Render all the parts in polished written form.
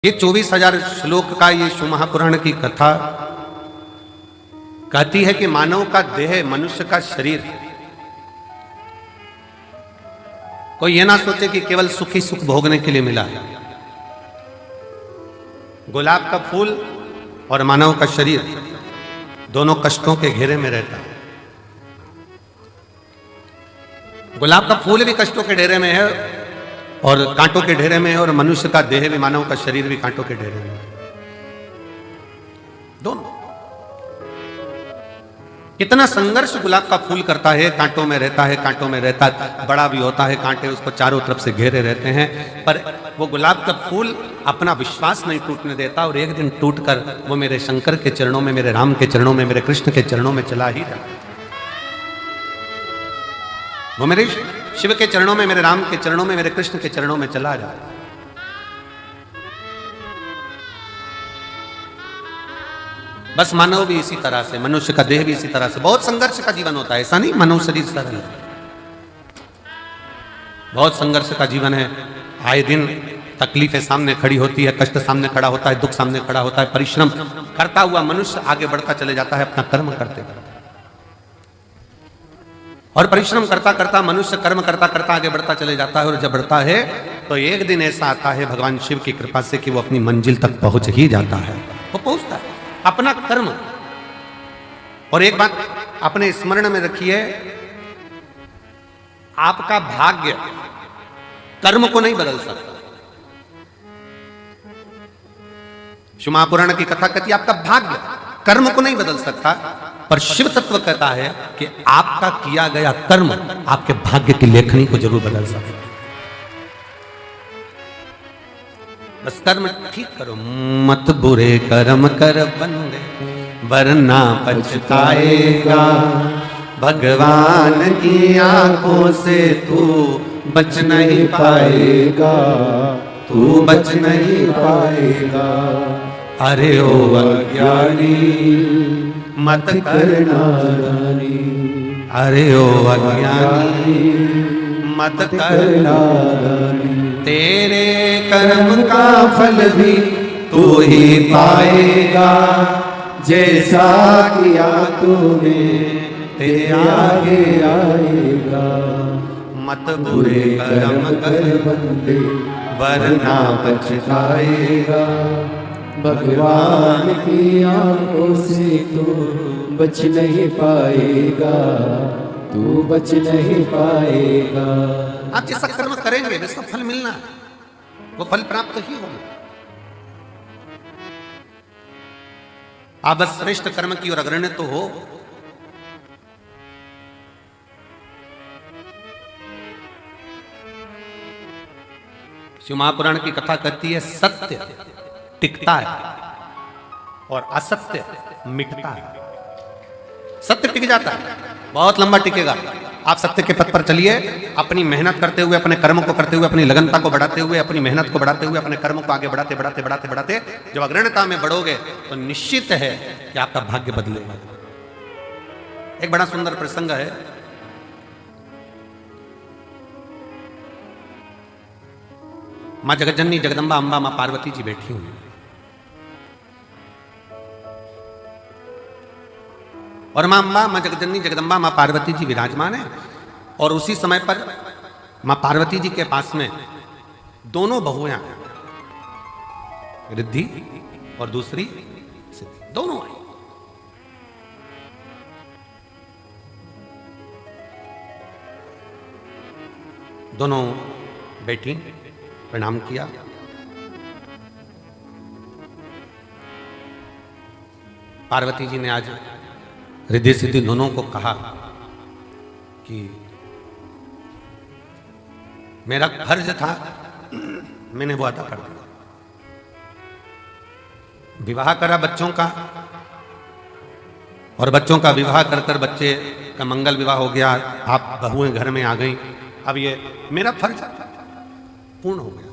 ये 24,000 श्लोक का ये शिव महापुराण की कथा कहती है कि मानव का देह, मनुष्य का शरीर, कोई ये ना सोचे कि केवल सुख ही सुख भोगने के लिए मिला है। गुलाब का फूल और मानव का शरीर दोनों कष्टों के घेरे में रहता है। गुलाब का फूल भी कष्टों के घेरे में है और कांटों के ढेरे में है, और मनुष्य का देह भी, मानव का शरीर भी कांटों के ढेरे में है। दोनों कितना संघर्ष गुलाब का फूल करता है, कांटों में रहता है, कांटों में रहता है, बड़ा भी होता है, कांटे उसको चारों तरफ से घेरे रहते हैं, पर वो गुलाब का फूल अपना विश्वास नहीं टूटने देता, और एक दिन टूटकर वो मेरे शंकर के चरणों में, मेरे राम के चरणों में, मेरे कृष्ण के चरणों में चला ही जाता। वो मेरे शिव के चरणों में, मेरे राम के चरणों में, मेरे कृष्ण के चरणों में चला जाता। बस मानव भी इसी तरह से, मनुष्य का देह भी इसी तरह से बहुत संघर्ष का जीवन होता है। ऐसा नहीं मानव शरीर सरल है, बहुत संघर्ष का जीवन है। आए दिन तकलीफें सामने खड़ी होती है, कष्ट सामने खड़ा होता है, दुख सामने खड़ा होता है। परिश्रम करता हुआ मनुष्य आगे बढ़ता चले जाता है अपना कर्म करते करते, और परिश्रम करता करता मनुष्य कर्म करता करता आगे बढ़ता चले जाता है। और जब बढ़ता है तो एक दिन ऐसा आता है भगवान शिव की कृपा से कि वो अपनी मंजिल तक पहुंच ही जाता है। वो पहुंचता है अपना कर्म। और एक बात अपने स्मरण में रखिए, आपका भाग्य कर्म को नहीं बदल सकता। शिव महापुराण की कथा कहती है आपका भाग्य कर्म को नहीं बदल सकता, पर शिव तत्व कहता है कि आपका किया गया कर्म आपके भाग्य की लेखनी को जरूर बदल सकता है। बस कर्म ठीक करो, मत बुरे कर्म कर बंदे वरना पछताएगा। भगवान की आंखों से तू बच नहीं पाएगा, तू बच नहीं पाएगा। अरे ओ अज्ञानी मत करना नादानी, अरे ओ अज्ञानी मत करना नादानी। तेरे कर्म का फल भी तू ही पाएगा, जैसा किया तूने तेरे आगे आएगा। मत बुरे कर्म कर बंदे वरना पछताएगा। भगवान की आंखों से तू बच नहीं पाएगा, तू बच नहीं पाएगा। आप जैसा कर्म करेंगे वैसा फल मिलना है, वो फल प्राप्त ही होगा। आप बस श्रेष्ठ कर्म की ओर अग्रणी तो हो। शिव महापुराण की कथा कहती है सत्य टिकता है और असत्य मिटता है। सत्य टिक जाता है, बहुत लंबा टिकेगा। आप सत्य के पथ पर चलिए, अपनी मेहनत करते हुए, अपने कर्म को करते हुए, अपनी लगनता को बढ़ाते हुए, अपनी मेहनत को बढ़ाते हुए, अपने कर्म को आगे बढ़ाते बढ़ाते बढ़ाते बढ़ाते जब अग्रणता में बढ़ोगे तो निश्चित है कि आपका भाग्य बदलेगा। एक बड़ा सुंदर प्रसंग है। मां जगज्जननी जगदम्बा अंबा मां पार्वती जी बैठी हुई, और मां अंबा, मां जगज्जननी जगदम्बा मां पार्वती जी विराजमान है। और उसी समय पर मां पार्वती जी के पास में दोनों बहुएं हैं, रिद्धि और दूसरी सिद्धि, दोनों आई। दोनों बैठी, प्रणाम किया। पार्वती जी ने आज रिद्धि सिद्धि दोनों को कहा कि मेरा फर्ज था, मैंने वो अदा कर दिया। विवाह करा बच्चों का, और बच्चों का विवाह कर कर बच्चे का मंगल विवाह हो गया। आप बहुएं घर में आ गई, अब ये मेरा फर्ज पूर्ण हो गया।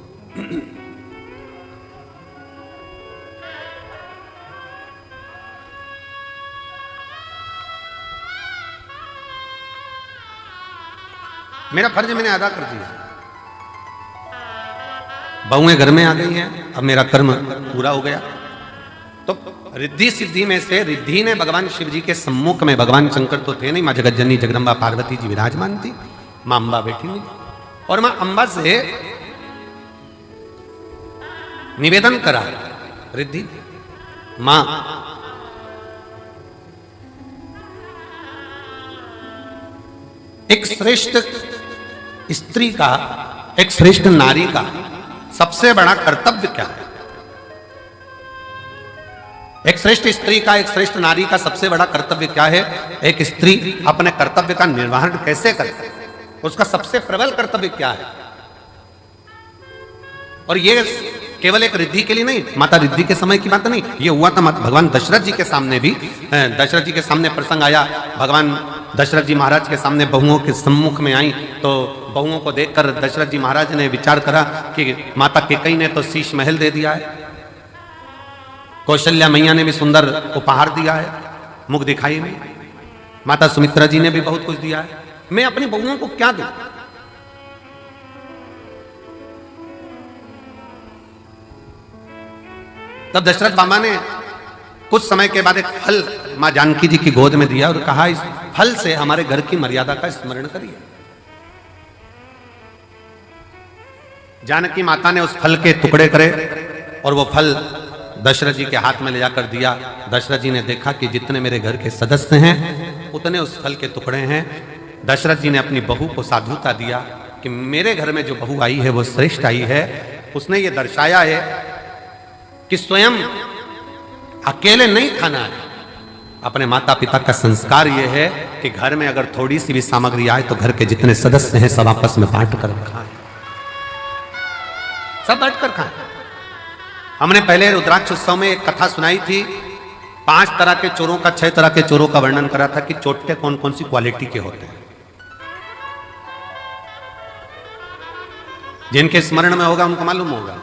मेरा फर्ज मैंने अदा कर दिया। बहुएं घर में आ गई हैं, अब मेरा कर्म पूरा हो गया। तो रिद्धि सिद्धि में से रिद्धि ने भगवान शिव जी के सम्मुख में, भगवान शंकर तो थे नहीं, मां जगतजननी जगदम्बा पार्वती जी विराजमान थी, मां अंबा बैठी हुई, और मां अंबा से निवेदन करा रिद्धि, मां एक श्रेष्ठ स्त्री का, एक श्रेष्ठ नारी का सबसे बड़ा कर्तव्य क्या है? एक श्रेष्ठ स्त्री का, एक श्रेष्ठ नारी का सबसे बड़ा कर्तव्य क्या है? एक स्त्री अपने कर्तव्य का निर्वहन कैसे करे, उसका सबसे प्रबल कर्तव्य क्या है? और ये केवल एक रिद्धि के लिए नहीं, माता रिद्धि के समय की बात नहीं, ये हुआ था भगवान दशरथ जी के सामने भी। दशरथ जी के सामने प्रसंग आया, भगवान दशरथ जी महाराज के सामने बहुओं के सम्मुख में आई, तो बहुओं को देखकर दशरथ जी महाराज ने विचार करा कि माता कैकेयी ने तो शीश महल दे दिया है, कौशल्या मैया ने भी सुंदर उपहार दिया है मुख दिखाई में, माता सुमित्रा जी ने भी बहुत कुछ दिया है, मैं अपनी बहुओं को क्या दूं? तब दशरथ बाबा ने कुछ समय के बाद एक फल मां जानकी जी की गोद में दिया और कहा, इस फल से हमारे घर की मर्यादा का स्मरण करिए। जानकी माता ने उस फल के टुकड़े करे और वो फल दशरथ जी के हाथ में ले जाकर दिया। दशरथ जी ने देखा कि जितने मेरे घर के सदस्य हैं उतने उस फल के टुकड़े हैं। दशरथ जी ने अपनी बहू को साधुता दिया कि मेरे घर में जो बहू आई है वो श्रेष्ठ आई है। उसने ये दर्शाया है कि स्वयं अकेले नहीं खाना है, अपने माता पिता का संस्कार ये है कि घर में अगर थोड़ी सी भी सामग्री आए तो घर के जितने सदस्य हैं सब आपस में बांट कर खाएं, सब बांट कर खाएं। हमने पहले रुद्राक्ष उत्सव में एक कथा सुनाई थी, 5 तरह के चोरों का, 6 तरह के चोरों का वर्णन करा था कि चोटे कौन कौन सी क्वालिटी के होते हैं। जिनके स्मरण में होगा उनको मालूम होगा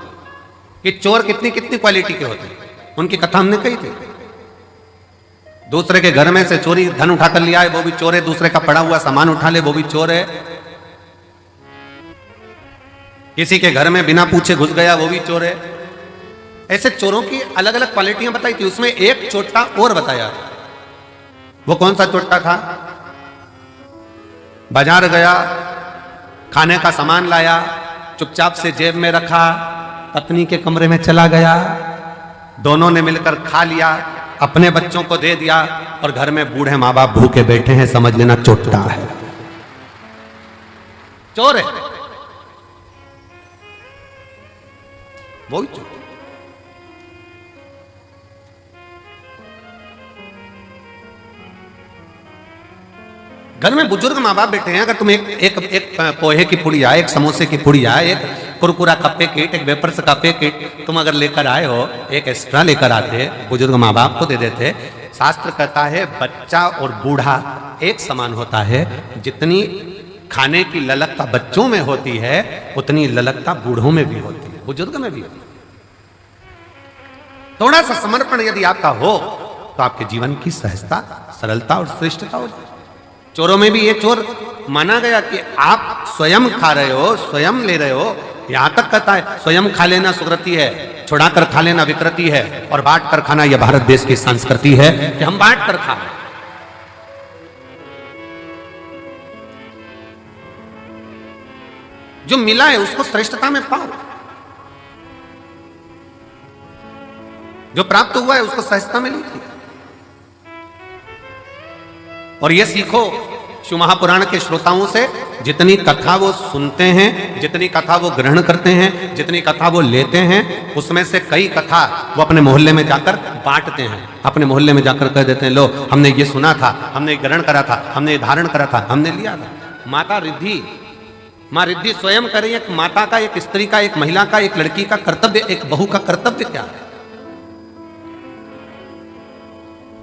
कि चोर कितनी कितनी क्वालिटी के होते हैं, उनकी कथा हमने कही थी। दूसरे के घर में से चोरी धन उठाकर लिया है वो भी चोर है, दूसरे का पड़ा हुआ सामान उठा ले वो भी चोर है, किसी के घर में बिना पूछे घुस गया वो भी चोर है। ऐसे चोरों की अलग अलग क्वालिटियां बताई थी। उसमें एक चोटा और बताया था। वो कौन सा चोटा था? बाजार गया, खाने का सामान लाया, चुपचाप से जेब में रखा, पत्नी के कमरे में चला गया, दोनों ने मिलकर खा लिया, अपने बच्चों को दे दिया और घर में बूढ़े माँ बाप भूखे बैठे हैं, समझ लेना चोटा है, चोर है, वो ही चोर। घर में बुजुर्ग माँ बाप बैठे हैं, अगर तुम एक पोहे की पुड़िया, एक समोसे की पुड़िया, एक कुरकुरा का पैकेट, एक वेपर्स का पैकेट तुम अगर लेकर आए हो, एक एक्स्ट्रा लेकर आते, बुजुर्ग माँ बाप को दे देते। शास्त्र कहता है बच्चा और बूढ़ा एक समान होता है। जितनी खाने की ललकता बच्चों में होती है उतनी ललकता बूढ़ों में भी होती है, बुजुर्ग में भी होती है। थोड़ा सा समर्पण यदि आपका हो तो आपके जीवन की सहजता, सरलता और श्रेष्ठता हो जाए। चोरों में भी ये चोर माना गया कि आप स्वयं खा रहे हो, स्वयं ले रहे हो। यहां तक कहता है स्वयं खा लेना सुकृति है, छुड़ाकर खा लेना विकृति है, और बांट कर खाना यह भारत देश की संस्कृति है कि हम बांट कर खा। जो मिला है उसको श्रेष्ठता में पाओ, जो प्राप्त हुआ है उसको सहजता में लीजिए। और ये सीखो शिव महापुराण के श्रोताओं से, जितनी कथा वो सुनते हैं, जितनी कथा वो ग्रहण करते हैं, जितनी कथा वो लेते हैं, उसमें से कई कथा वो अपने मोहल्ले में जाकर बांटते हैं। अपने मोहल्ले में जाकर कह देते हैं, लो हमने ये सुना था, हमने ग्रहण करा था, हमने धारण करा था, हमने लिया था। माता रिद्धि, माँ रिद्धि स्वयं करें, एक माता का, एक स्त्री का, एक महिला का, एक लड़की का कर्तव्य, एक बहू का कर्तव्य क्या है?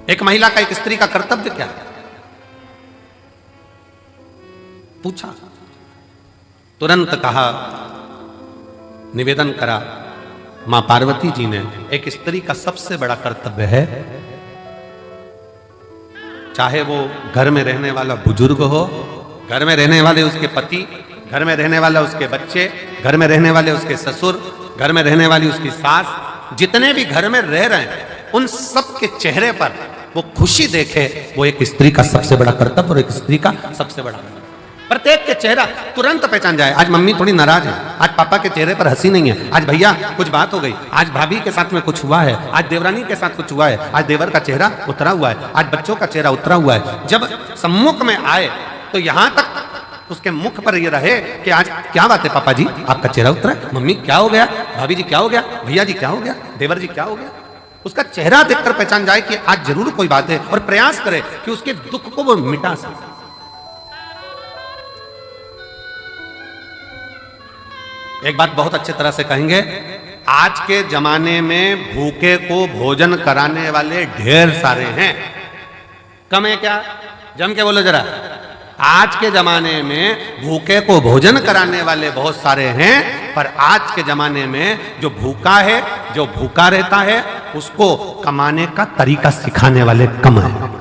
एक महिला का, एक स्त्री का कर्तव्य क्या है? पूछा, तुरंत कहा, निवेदन करा मां पार्वती जी ने, एक स्त्री का सबसे बड़ा कर्तव्य है, चाहे वो घर में रहने वाला बुजुर्ग हो, घर में रहने वाले उसके पति, घर में रहने वाला उसके बच्चे, घर में रहने वाले उसके ससुर, घर में रहने वाली उसकी सास, जितने भी घर में रह रहे हैं उन सब के चेहरे पर वो खुशी देखे, वो एक स्त्री का सबसे बड़ा कर्तव्य और एक स्त्री का सबसे बड़ा, प्रत्येक के चेहरा तुरंत पहचान जाए। आज मम्मी थोड़ी नाराज है, आज पापा के चेहरे पर हंसी नहीं है, आज भैया कुछ बात हो गई, आज भाभी के साथ में कुछ हुआ है, आज देवरानी के साथ कुछ हुआ है, आज देवर का चेहरा उतरा हुआ है, आज बच्चों का चेहरा उतरा हुआ है। जब सम्मुख में आए तो यहां तक उसके मुख पर ये रहे कि आज क्या बात है पापा जी, आपका चेहरा उतरा, मम्मी क्या हो गया, भाभी जी क्या हो गया, भैया जी क्या हो गया, देवर जी क्या हो गया। उसका चेहरा देखकर पहचान जाए कि आज जरूर कोई बात है, और प्रयास करे कि उसके दुख को वो मिटा सके। एक बात बहुत अच्छी तरह से कहेंगे, आज के जमाने में भूखे को भोजन कराने वाले ढेर सारे हैं, कम है क्या? जम के बोलो जरा। आज के जमाने में भूखे को भोजन कराने वाले बहुत सारे हैं, पर आज के जमाने में जो भूखा है, जो भूखा रहता है, उसको कमाने का तरीका सिखाने वाले कम है।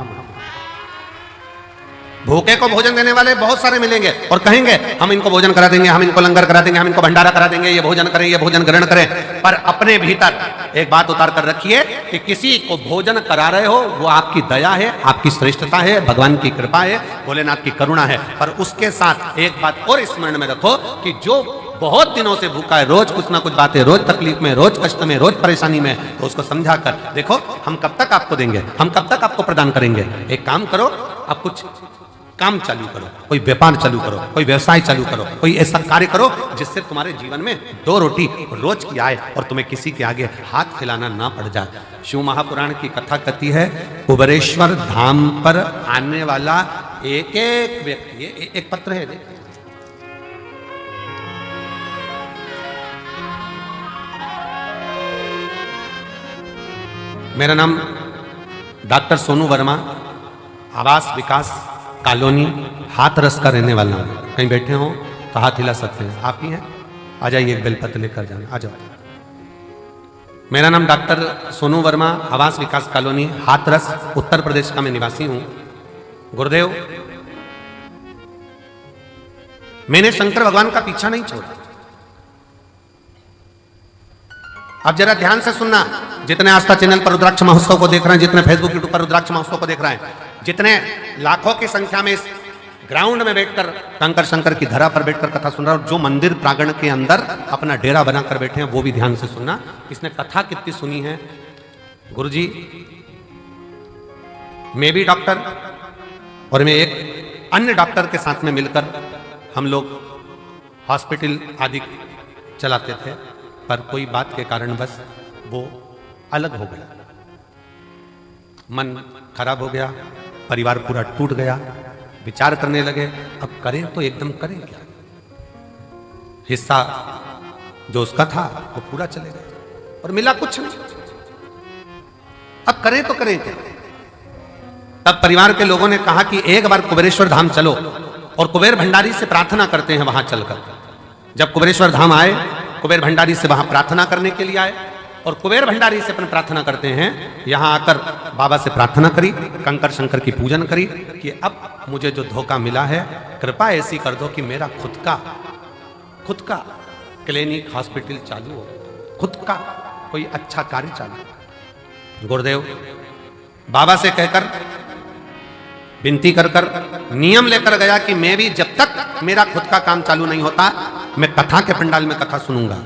भूखे को भोजन देने वाले बहुत सारे मिलेंगे और कहेंगे हम इनको भोजन करा देंगे, हम इनको लंगर करा देंगे, हम इनको भंडारा करा देंगे, ये भोजन करें, ये भोजन ग्रहण करें। पर अपने भीतर एक बात उतार कर रखिए कि किसी को भोजन करा रहे हो वो आपकी दया है, आपकी श्रेष्ठता है, भगवान की कृपा है, भोलेनाथ की करुणा है। पर उसके साथ एक बात और स्मरण में रखो कि जो बहुत दिनों से भूखा है, रोज कुछ ना कुछ बातें, रोज तकलीफ में, रोज कष्ट में, रोज परेशानी में, तो उसको समझा कर देखो हम कब तक आपको देंगे, हम कब तक आपको प्रदान करेंगे। एक काम करो, आप कुछ काम चालू करो, कोई व्यापार चालू करो, कोई व्यवसाय चालू करो, कोई ऐसा कार्य करो जिससे तुम्हारे जीवन में 2 रोटी रोज की आए और तुम्हें किसी के आगे हाथ फैलाना ना पड़ जाए। शिव महापुराण की कथा कहती है, कुबेरेश्वर धाम पर आने वाला एक एक व्यक्ति, एक पत्र है, मेरा नाम डॉक्टर सोनू वर्मा, आवास विकास कॉलोनी हाथरस का रहने वाला हूं। कहीं बैठे हो तो हाथ हिला सकते हैं, आप ही हैं, आ जाइए, एक बेलपत्र लेकर जाना, आ जाओ। मेरा नाम डॉक्टर सोनू वर्मा, आवास विकास कॉलोनी हाथरस उत्तर प्रदेश का मैं निवासी हूं। गुरुदेव, मैंने शंकर भगवान का पीछा नहीं छोड़ा। अब जरा ध्यान से सुनना, जितने आस्था चैनल पर रुद्राक्ष महोत्सव को देख रहे हैं, जितने फेसबुक यूट्यूब पर रुद्राक्ष महोत्सव को देख रहे हैं, जितने लाखों की संख्या में इस ग्राउंड में बैठकर कंकर शंकर की धरा पर बैठकर कथा सुन रहा है, और जो मंदिर प्रांगण के अंदर अपना डेरा बनाकर बैठे हैं वो भी ध्यान से सुनना। इसने कथा कितनी सुनी है। गुरुजी, मैं भी डॉक्टर और मैं एक अन्य डॉक्टर के साथ में मिलकर हम लोग हॉस्पिटल आदि चलाते थे, पर कोई बात के कारण बस वो अलग हो गया, मन खराब हो गया, परिवार पूरा टूट गया। विचार करने लगे अब करें तो एकदम करें क्या, हिस्सा जो उसका था वो पूरा चले गया और मिला कुछ नहीं, अब करें तो करें क्या। तब परिवार के लोगों ने कहा कि एक बार कुबेरेश्वर धाम चलो और कुबेर भंडारी से प्रार्थना करते हैं वहां चलकर। जब कुबेरेश्वर धाम आए, कुबेर भंडारी से वहां प्रार्थना करने के लिए आए और कुबेर भंडारी से अपन प्रार्थना करते हैं। यहां आकर बाबा से प्रार्थना करी, कंकर शंकर की पूजन करी कि अब मुझे जो धोखा मिला है, कृपा ऐसी कर दो कि मेरा खुद का क्लिनिक हॉस्पिटल चालू हो, खुद का कोई अच्छा कार्य चालू। गुरुदेव बाबा से कहकर विनती कर नियम लेकर गया कि मैं भी जब तक मेरा खुद का काम चालू नहीं होता, मैं कथा के पंडाल में कथा सुनूंगा।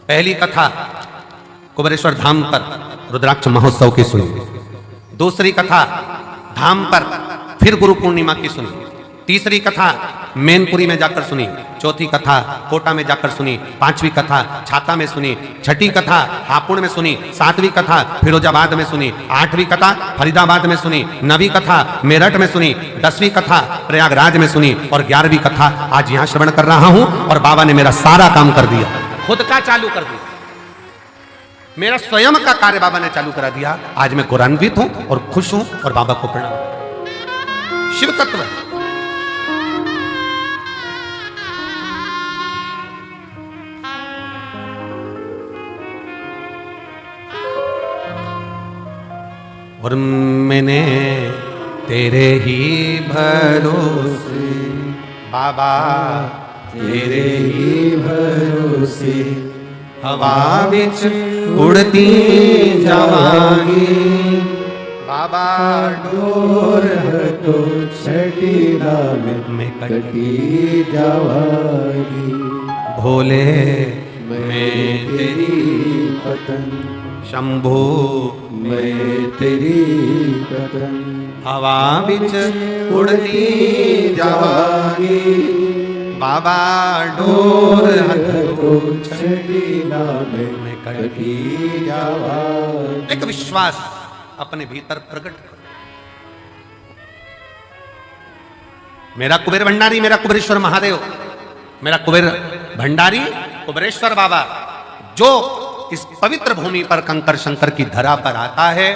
पहली कथा कुबेरेश्वर धाम पर रुद्राक्ष महोत्सव की सुनी, दूसरी कथा धाम पर फिर गुरु पूर्णिमा की सुनी, तीसरी कथा मैनपुरी में जाकर सुनी, चौथी कथा कोटा में जाकर सुनी, पांचवी कथा छाता में सुनी, छठी कथा हापुड़ में सुनी, सातवीं कथा फिरोजाबाद में सुनी, आठवीं कथा फरीदाबाद में सुनी, नवीं कथा मेरठ में सुनी, 10वीं कथा प्रयागराज में सुनी और 11वीं कथा आज यहां श्रवण कर रहा हूं। और बाबा ने मेरा सारा काम कर दिया, खुद का चालू कर दिया, मेरा स्वयं का कार्य बाबा ने चालू करा दिया। आज मैं गौरवान्वित हूं और खुश हूं और बाबा को प्रणाम। शिव तत्व और मैंने तेरे ही भरोसे बाबा, तेरे ही भरोसे हवा बिच उड़ती जावांगी। बाबा डोर है तो छठीला में कटी जावागी। भोले मैं तेरी पतन, शंभू मैं तेरी पतन। हवा बिच उड़ती जावांगी। बाबा डोर है तो छठीला में कटी जावागी। एक विश्वास अपने भीतर प्रकट करो। मेरा कुबेर भंडारी, मेरा कुबेरेश्वर महादेव, मेरा कुबेर भंडारी कुबेरेश्वर बाबा जो इस पवित्र भूमि पर कंकर शंकर की धरा पर आता है,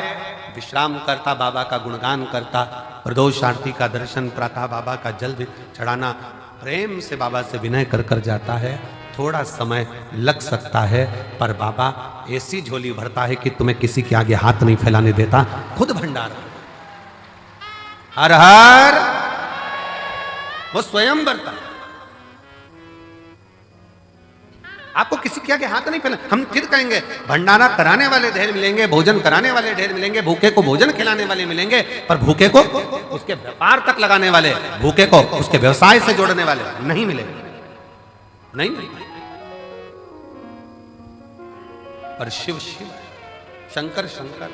विश्राम करता, बाबा का गुणगान करता, प्रदोष आरती का दर्शन, प्रातः बाबा का जल चढ़ाना, प्रेम से बाबा से विनय कर कर जाता है। थोड़ा समय लग सकता है, पर बाबा ऐसी झोली भरता है कि तुम्हें किसी के आगे हाथ नहीं फैलाने देता, खुद भंडार। हर हर वो स्वयं भरता है। आपको किसी के आगे हाथ नहीं फैला। हम फिर कहेंगे भंडारा कराने वाले ढेर मिलेंगे, भोजन कराने वाले ढेर मिलेंगे, भूखे को भोजन खिलाने वाले मिलेंगे, पर भूखे को उसके व्यापार तक लगाने वाले, भूखे को उसके व्यवसाय से जोड़ने वाले नहीं मिलेंगे। नहीं मिलेंगे। पर शिव शिव, शंकर शंकर,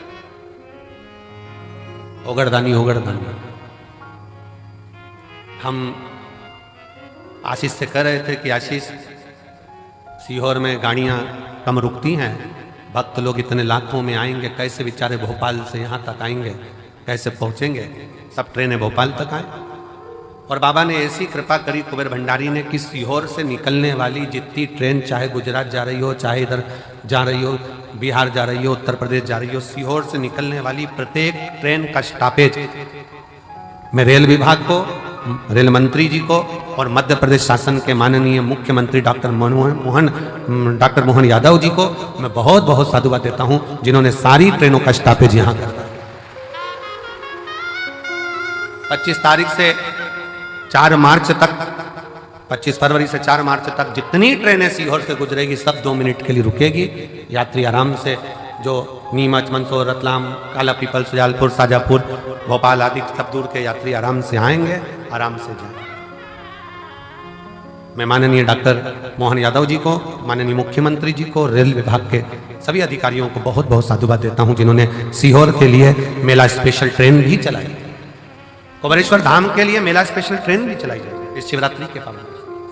ओगड़दानी ओगड़दानी। हम आशीष से कह रहे थे कि आशीष, सीहोर में गाड़ियां कम रुकती हैं, भक्त लोग इतने लाखों में आएंगे, कैसे बेचारे भोपाल से यहाँ तक आएंगे, कैसे पहुँचेंगे? सब ट्रेनें भोपाल तक आए। और बाबा ने ऐसी कृपा करी कुबेर भंडारी ने कि सीहोर से निकलने वाली जितनी ट्रेन, चाहे गुजरात जा रही हो, चाहे इधर जा रही हो, बिहार जा रही हो, उत्तर प्रदेश जा रही हो, सीहोर से निकलने वाली प्रत्येक ट्रेन का स्टॉपेज मैं रेल विभाग को, रेल मंत्री जी को और मध्य प्रदेश शासन के माननीय मुख्यमंत्री डॉक्टर मोहन यादव जी को मैं बहुत बहुत साधुवाद देता हूं, जिन्होंने सारी ट्रेनों का स्टॉपेज यहां कर दिया। 25 तारीख से 4 मार्च तक, 25 फरवरी से 4 मार्च तक जितनी ट्रेनें सीहोर से गुजरेगी सब 2 मिनट के लिए रुकेगी। यात्री आराम से, जो नीमच, मंदसौर, रतलाम, काला पीपल, सुजालपुर, शाजापुर, भोपाल आदि सब दूर के यात्री आराम से आएंगे, आराम से जाएंगे। मैं माननीय डॉक्टर मोहन यादव जी को, माननीय मुख्यमंत्री जी को, रेल विभाग के सभी अधिकारियों को बहुत बहुत साधुवाद देता हूं, जिन्होंने सीहोर के लिए मेला स्पेशल ट्रेन भी चलाई, कुबेरेश्वर धाम के लिए मेला स्पेशल ट्रेन भी चलाई जाएगी इस शिवरात्रि के पावन।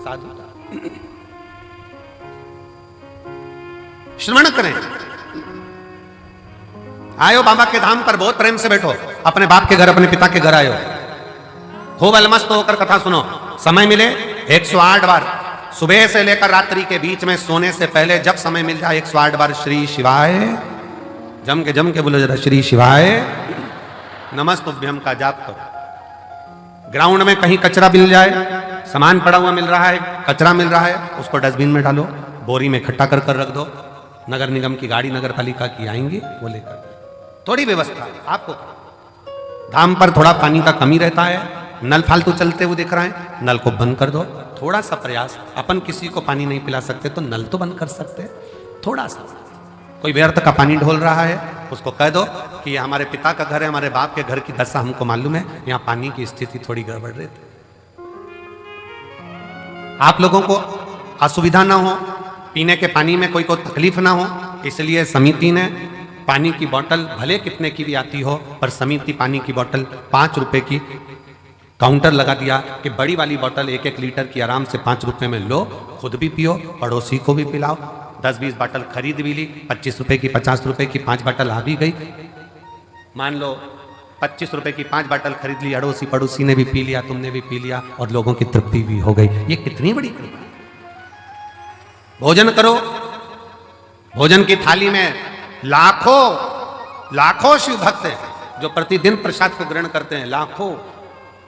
साधु श्रवण करें। आयो बाबा के धाम पर, बहुत प्रेम से बैठो, अपने बाप के घर, अपने पिता के घर आयो, खूब अलमस्त होकर कथा सुनो। समय मिले 108 बार, सुबह से लेकर रात्रि के बीच में सोने से पहले जब समय मिल जाए 108 बार श्री शिवाय, जम के बोलो जरा, श्री शिवाय नमस्तुभ्यम का जाप करो। ग्राउंड में कहीं कचरा मिल जाए, सामान पड़ा हुआ मिल रहा है, कचरा मिल रहा है, उसको डस्टबिन में डालो, बोरी में इकट्ठा कर रख दो। नगर निगम की गाड़ी, नगर पालिका की आएंगी, वो लेकर। थोड़ी व्यवस्था आपको। धाम पर थोड़ा पानी का कमी रहता है, नल फालतू चलते हुए दिख रहा है, नल को बंद कर दो। थोड़ा सा प्रयास, अपन किसी को पानी नहीं पिला सकते तो नल तो बंद कर सकते हैं, थोड़ा सा। कोई व्यर्थ का पानी ढोल रहा है, उसको कह दो कि ये हमारे पिता का घर है, हमारे बाप के घर की दशा हमको मालूम है, यहाँ पानी की स्थिति थोड़ी गड़बड़ रहती। आप लोगों को असुविधा ना हो, पीने के पानी में कोई को तकलीफ ना हो, इसलिए समिति ने पानी की बोतल भले कितने की भी आती हो, पर समिति पानी की बोतल 5 रुपए की काउंटर लगा दिया कि बड़ी वाली बोतल 1-1 लीटर की आराम से 5 रुपए में लो, खुद भी पियो, पड़ोसी को भी पिलाओ। 10-20 बोतल खरीद भी ली, 25 रुपए की, 50 रुपए की 5 बोतल आ भी गई। मान लो 25 रुपए की 5 बोतल खरीद ली, अड़ोसी पड़ोसी ने भी पी लिया, तुमने भी पी लिया, और लोगों की तृप्ति भी हो गई। ये कितनी बड़ी कृपा। भोजन करो, भोजन की थाली में लाखों शिव भक्त हैं जो प्रतिदिन प्रसाद को ग्रहण करते हैं, लाखों।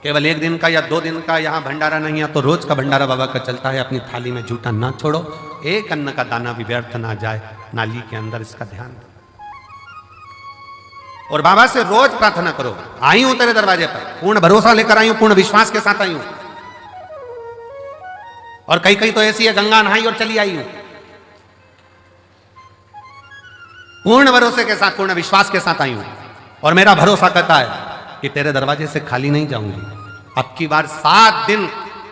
केवल 1 दिन का या 2 दिन का यहाँ भंडारा नहीं है, तो रोज का भंडारा बाबा का चलता है। अपनी थाली में झूठा ना छोड़ो, एक अन्न का दाना भी व्यर्थ ना जाए नाली के अंदर, इसका ध्यान दो। और बाबा से रोज प्रार्थना करो, आई हूं तेरे दरवाजे पर, पूर्ण भरोसा लेकर आई हूं, पूर्ण विश्वास के साथ आई हूं। और कई तो ऐसी है, गंगा नहाई और चली आई हूं। पूर्ण भरोसे के साथ, पूर्ण विश्वास के साथ आई हूं और मेरा भरोसा कहता है कि तेरे दरवाजे से खाली नहीं जाऊंगी। अब की बार 7 दिन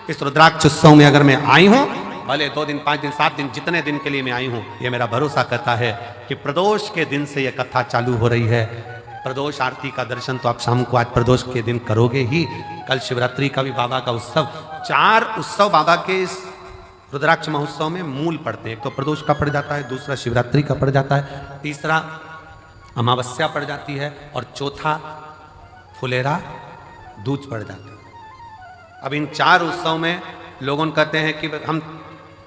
इस रुद्राक्ष उत्सव में अगर मैं आई हूं, भले 2 दिन 5 दिन 7 दिन जितने दिन के लिए मैं आई हूं, यह मेरा भरोसा कहता है कि प्रदोष के दिन से यह कथा चालू हो रही है। प्रदोष आरती का दर्शन तो आप शाम को आज प्रदोष के दिन करोगे ही। कल शिवरात्रि का भी बाबा का उत्सव, 4 उत्सव बाबा के इस रुद्राक्ष महोत्सव में मूल पड़ते हैं। एक तो प्रदोष का पड़ जाता है, दूसरा शिवरात्रि का पड़ जाता है, तीसरा अमावस्या पड़ जाती है और चौथा फुलेरा दूज पड़ जाता है। अब इन 4 उत्सव में लोगों कहते हैं कि हम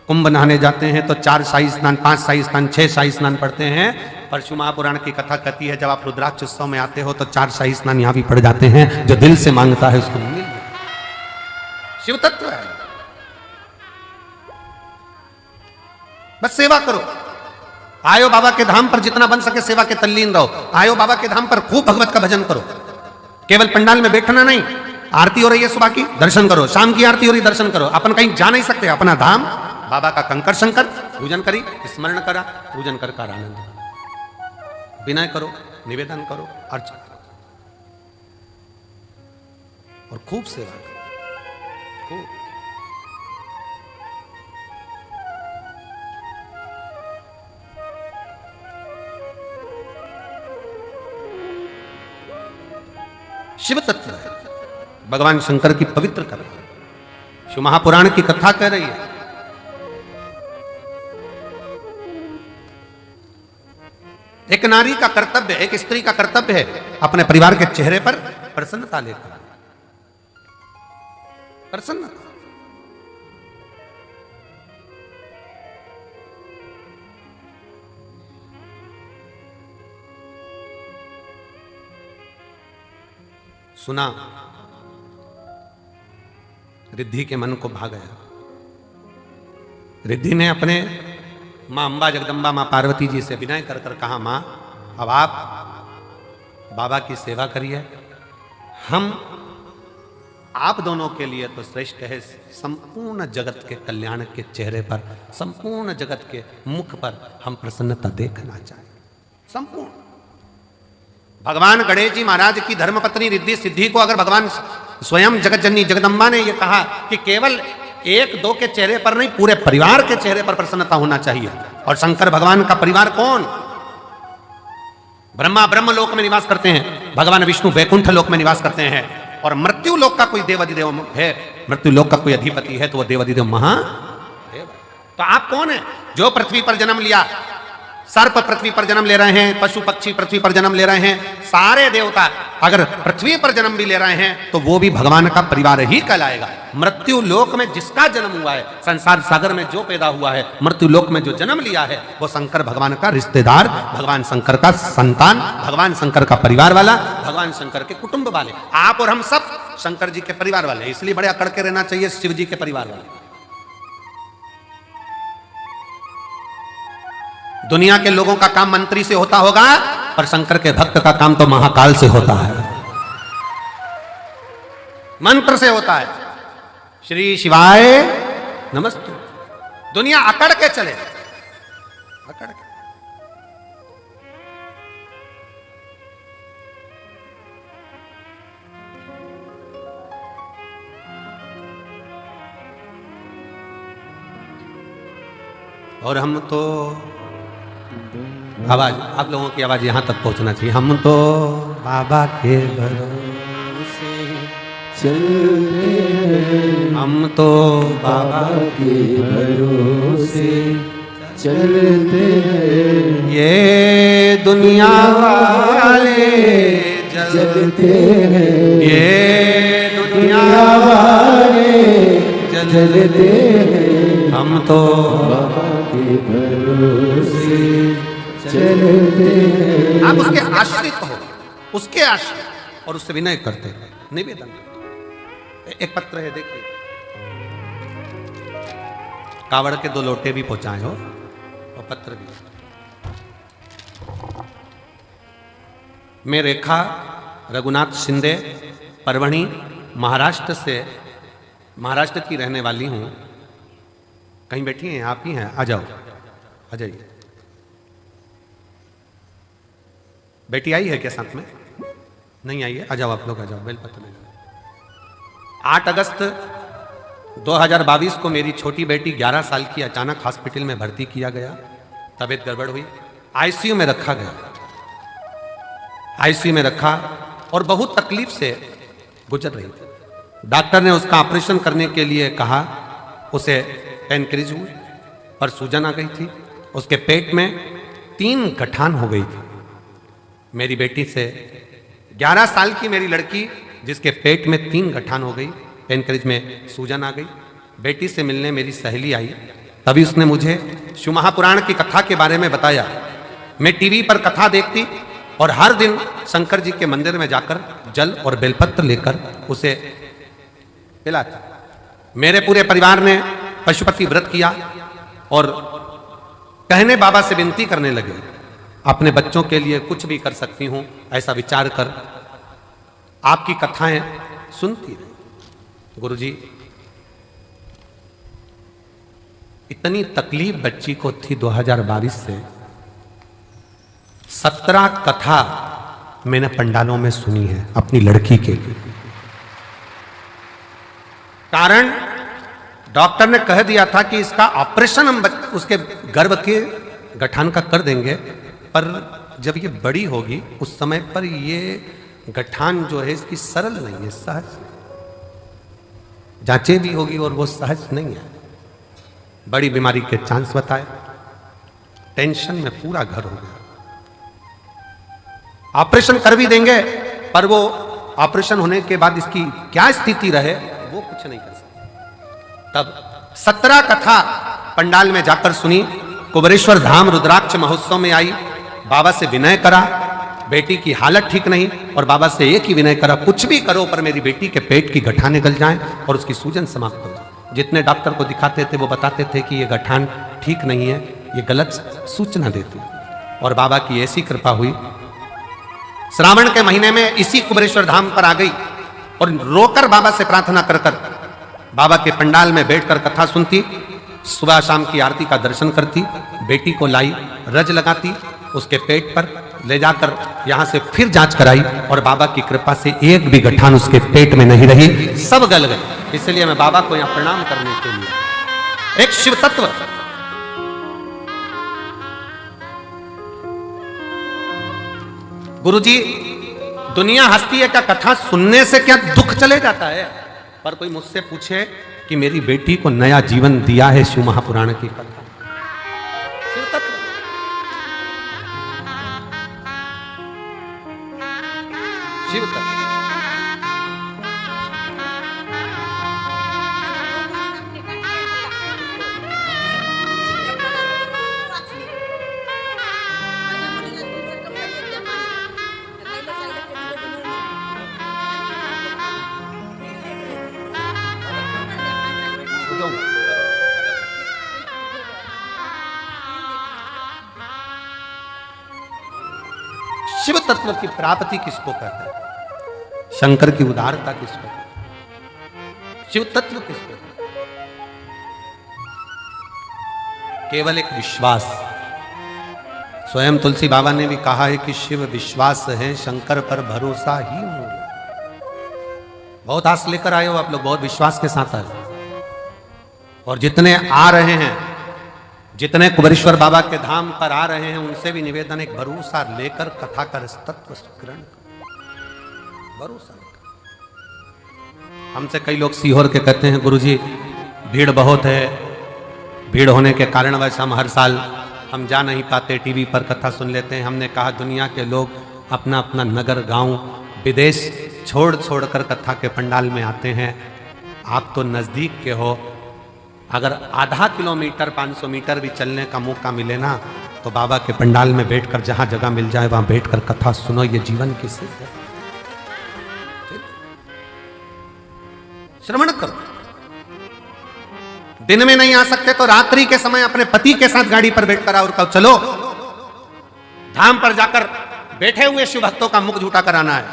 कुंभ नहाने जाते हैं तो 4 शाही स्नान, 5 शाही स्नान, 6 शाही स्नान पढ़ते हैं। परशु महापुराण की कथा कहती है जब आप रुद्राक्ष उत्सव में आते हो तो 4 शाही स्नान यहां भी पड़ जाते हैं। जो दिल से मांगता है उसको मिल जाता है। शिव तत्व है, बस सेवा करो। आयो बाबा के धाम पर जितना बन सके सेवा के तल्लीन रहो। आयो बाबा के धाम पर खूब भगवत का भजन करो। केवल पंडाल में बैठना नहीं, आरती हो रही है सुबह की, दर्शन करो। शाम की आरती हो रही, दर्शन करो। अपन कहीं जा नहीं सकते, अपना धाम बाबा का कंकर शंकर पूजन करी, स्मरण करा, पूजन कर आनंद करो, विनय करो, निवेदन करो, अर्चना करो और खूब सेवा करो, खूब। शिव तत्व है, भगवान शंकर की पवित्र कथा शिव महापुराण की कथा कह रही है। एक नारी का कर्तव्य, एक स्त्री का कर्तव्य है अपने परिवार के चेहरे पर प्रसन्नता लेकर, प्रसन्नता। सुना, रिद्धि के मन को भा गया। रिद्धि ने अपने मां अंबा जगदम्बा मां पार्वती जी से विनय कर कर कहा, मां अब आप बाबा की सेवा करिए, हम आप दोनों के लिए तो श्रेष्ठ है। संपूर्ण जगत के कल्याण के चेहरे पर, संपूर्ण जगत के मुख पर हम प्रसन्नता देखना चाहें। संपूर्ण भगवान गणेश जी महाराज की धर्मपत्नी रिद्धि सिद्धि को अगर भगवान स्वयं जगत जननी जगदम्बा ने यह कहा कि केवल 1-2 के चेहरे पर नहीं, पूरे परिवार के चेहरे पर प्रसन्नता होना चाहिए। और शंकर भगवान का परिवार कौन? ब्रह्मा ब्रह्म लोक में निवास करते हैं, भगवान विष्णु वैकुंठ लोक में निवास करते हैं, और मृत्यु लोक का कोई देवाधिदेव है, मृत्यु लोक का कोई अधिपति है तो वो देवाधिदेव महादेव। तो आप कौन है? जो पृथ्वी पर जन्म लिया, सर्प पृथ्वी पर जन्म ले रहे हैं, पशु पक्षी पृथ्वी पर जन्म ले रहे हैं, सारे देवता अगर पृथ्वी पर जन्म भी ले रहे हैं तो वो भी भगवान का परिवार ही कहलाएगा। मृत्यु लोक में जिसका जन्म हुआ है, संसार सागर में जो पैदा हुआ है, मृत्यु लोक में जो जन्म लिया है, वो शंकर भगवान का रिश्तेदार, भगवान शंकर का संतान, भगवान शंकर का परिवार वाला, भगवान शंकर के कुटुंब वाले। आप और हम सब शंकर जी के परिवार वाले, इसलिए बड़े अकड़ के रहना चाहिए शिव जी के परिवार वाले। दुनिया के लोगों का काम मंत्री से होता होगा, पर शंकर के भक्त का काम तो महाकाल से होता है, मंत्र से होता है। श्री शिवाय नमस्ते। दुनिया अकड़ के चले, अकड़ के। और हम तो आवाज, आप लोगों की आवाज यहां तक पहुंचना चाहिए। हम तो बाबा के भरोसे चलते हैं, हम तो बाबा के भरोसे चलते हैं। ये दुनिया वाले जलते हैं, ये दुनिया वाले जलते हैं। हम तो बाबा के भरोसे चलते हैं। आप उसके आश्रित हो, उसके आश्रित, और उससे विनय करते हैं, निवेदन करते। एक पत्र है, देखिए, कावड़ के 2 लोटे भी पहुंचाए हो और पत्र भी। मैं रेखा रघुनाथ शिंदे, परवणी, महाराष्ट्र की रहने वाली हूं। कहीं बैठी हैं? आप ही हैं? आ जाओ, आ जाइए। बेटी आई है क्या साथ में? नहीं आई है? आ जाओ आप लोग, आ जाओ, बेलपत्र ले जाओ। 8 अगस्त 2022 को मेरी छोटी बेटी 11 साल की अचानक हॉस्पिटल में भर्ती किया गया। तबीयत गड़बड़ हुई, आईसीयू में रखा गया। आईसीयू में रखा और बहुत तकलीफ से गुजर रही थी। डॉक्टर ने उसका ऑपरेशन करने के लिए कहा। उसे पेनक्रीज हुई पर सूजन आ गई थी। उसके पेट में 3 गठान हो गई थी। मेरी बेटी से 11 साल की मेरी लड़की जिसके पेट में 3 गठान हो गई, पेनक्रीज में सूजन आ गई। बेटी से मिलने मेरी सहेली आई, तभी उसने मुझे शिव महापुराण की कथा के बारे में बताया। मैं टीवी पर कथा देखती और हर दिन शंकर जी के मंदिर में जाकर जल और बेलपत्र लेकर उसे पिलाती। मेरे पूरे परिवार ने पशुपति व्रत किया और कहने बाबा से विनती करने लगे, अपने बच्चों के लिए कुछ भी कर सकती हूं, ऐसा विचार कर आपकी कथाएं सुनती रही। गुरुजी, इतनी तकलीफ बच्ची को थी 2022 से। 17 कथा मैंने पंडालों में सुनी है अपनी लड़की के लिए। कारण डॉक्टर ने कह दिया था कि इसका ऑपरेशन हम उसके गर्भ के गठान का कर देंगे, पर जब ये बड़ी होगी उस समय पर ये गठान जो है इसकी सरल नहीं है, सहज जांचें भी होगी और वो सहज नहीं है। बड़ी बीमारी के चांस बताए। टेंशन में पूरा घर हो गया। ऑपरेशन कर भी देंगे पर वो ऑपरेशन होने के बाद इसकी क्या स्थिति रहे वो कुछ नहीं कर सकते। तब 17 कथा पंडाल में जाकर सुनी। कुबेरेश्वर धाम रुद्राक्ष महोत्सव में आई, बाबा से विनय करा, बेटी की हालत ठीक नहीं, और बाबा से एक ही विनय करा, कुछ भी करो पर मेरी बेटी के पेट की गठान निकल जाए और उसकी सूजन समाप्त हो जाए। जितने डॉक्टर को दिखाते थे वो बताते थे कि ये गठान ठीक नहीं है, ये गलत सूचना देती। और बाबा की ऐसी कृपा हुई, श्रावण के महीने में इसी कुबेरेश्वर धाम पर आ गई और रोकर बाबा से प्रार्थना कर कर बाबा के पंडाल में बैठकर कथा सुनती, सुबह शाम की आरती का दर्शन करती, बेटी को लाई, रज लगाती, उसके पेट पर ले जाकर यहां से फिर जांच कराई और बाबा की कृपा से एक भी गठान उसके पेट में नहीं रही, सब गल गए। इसलिए मैं बाबा को यहां प्रणाम करने के लिए। एक शिव तत्व, गुरुजी, दुनिया हंसती है क्या कथा सुनने से क्या दुख चले जाता है? पर कोई मुझसे पूछे कि मेरी बेटी को नया जीवन दिया है शिव महापुराण की कथा। शिव तत्व, शिव तत्व। शिव तत्व की प्राप्ति किसको कहते हैं? शंकर की उदारता किसको कहते हैं? शिव तत्व किसको कहते हैं? केवल एक विश्वास। स्वयं तुलसी बाबा ने भी कहा है कि शिव विश्वास है, शंकर पर भरोसा ही मूल। बहुत आस लेकर आए हो आप लोग, बहुत विश्वास के साथ आए। और जितने आ रहे हैं, जितने कुबेरेश्वर बाबा के धाम पर आ रहे हैं, उनसे भी निवेदन, एक भरोसा लेकर कथा कर तत्व ग्रहण कर, भरोसा लेकर। हमसे कई लोग सीहोर के कहते हैं, गुरुजी भीड़ बहुत है, भीड़ होने के कारण वैसे हम हर साल हम जा नहीं पाते, टीवी पर कथा सुन लेते हैं। हमने कहा दुनिया के लोग अपना अपना नगर, गांव, विदेश छोड़ छोड़ कर कथा के पंडाल में आते हैं। आप तो नजदीक के हो, अगर आधा किलोमीटर 500 मीटर भी चलने का मौका मिले ना, तो बाबा के पंडाल में बैठकर जहां जगह मिल जाए वहां बैठकर कथा सुनो। ये जीवन की सिद्ध है। श्रवण करो। दिन में नहीं आ सकते तो रात्रि के समय अपने पति के साथ गाड़ी पर बैठकर आओ और कहो चलो धाम पर जाकर बैठे हुए शिव भक्तों का मुख झूठा कराना है।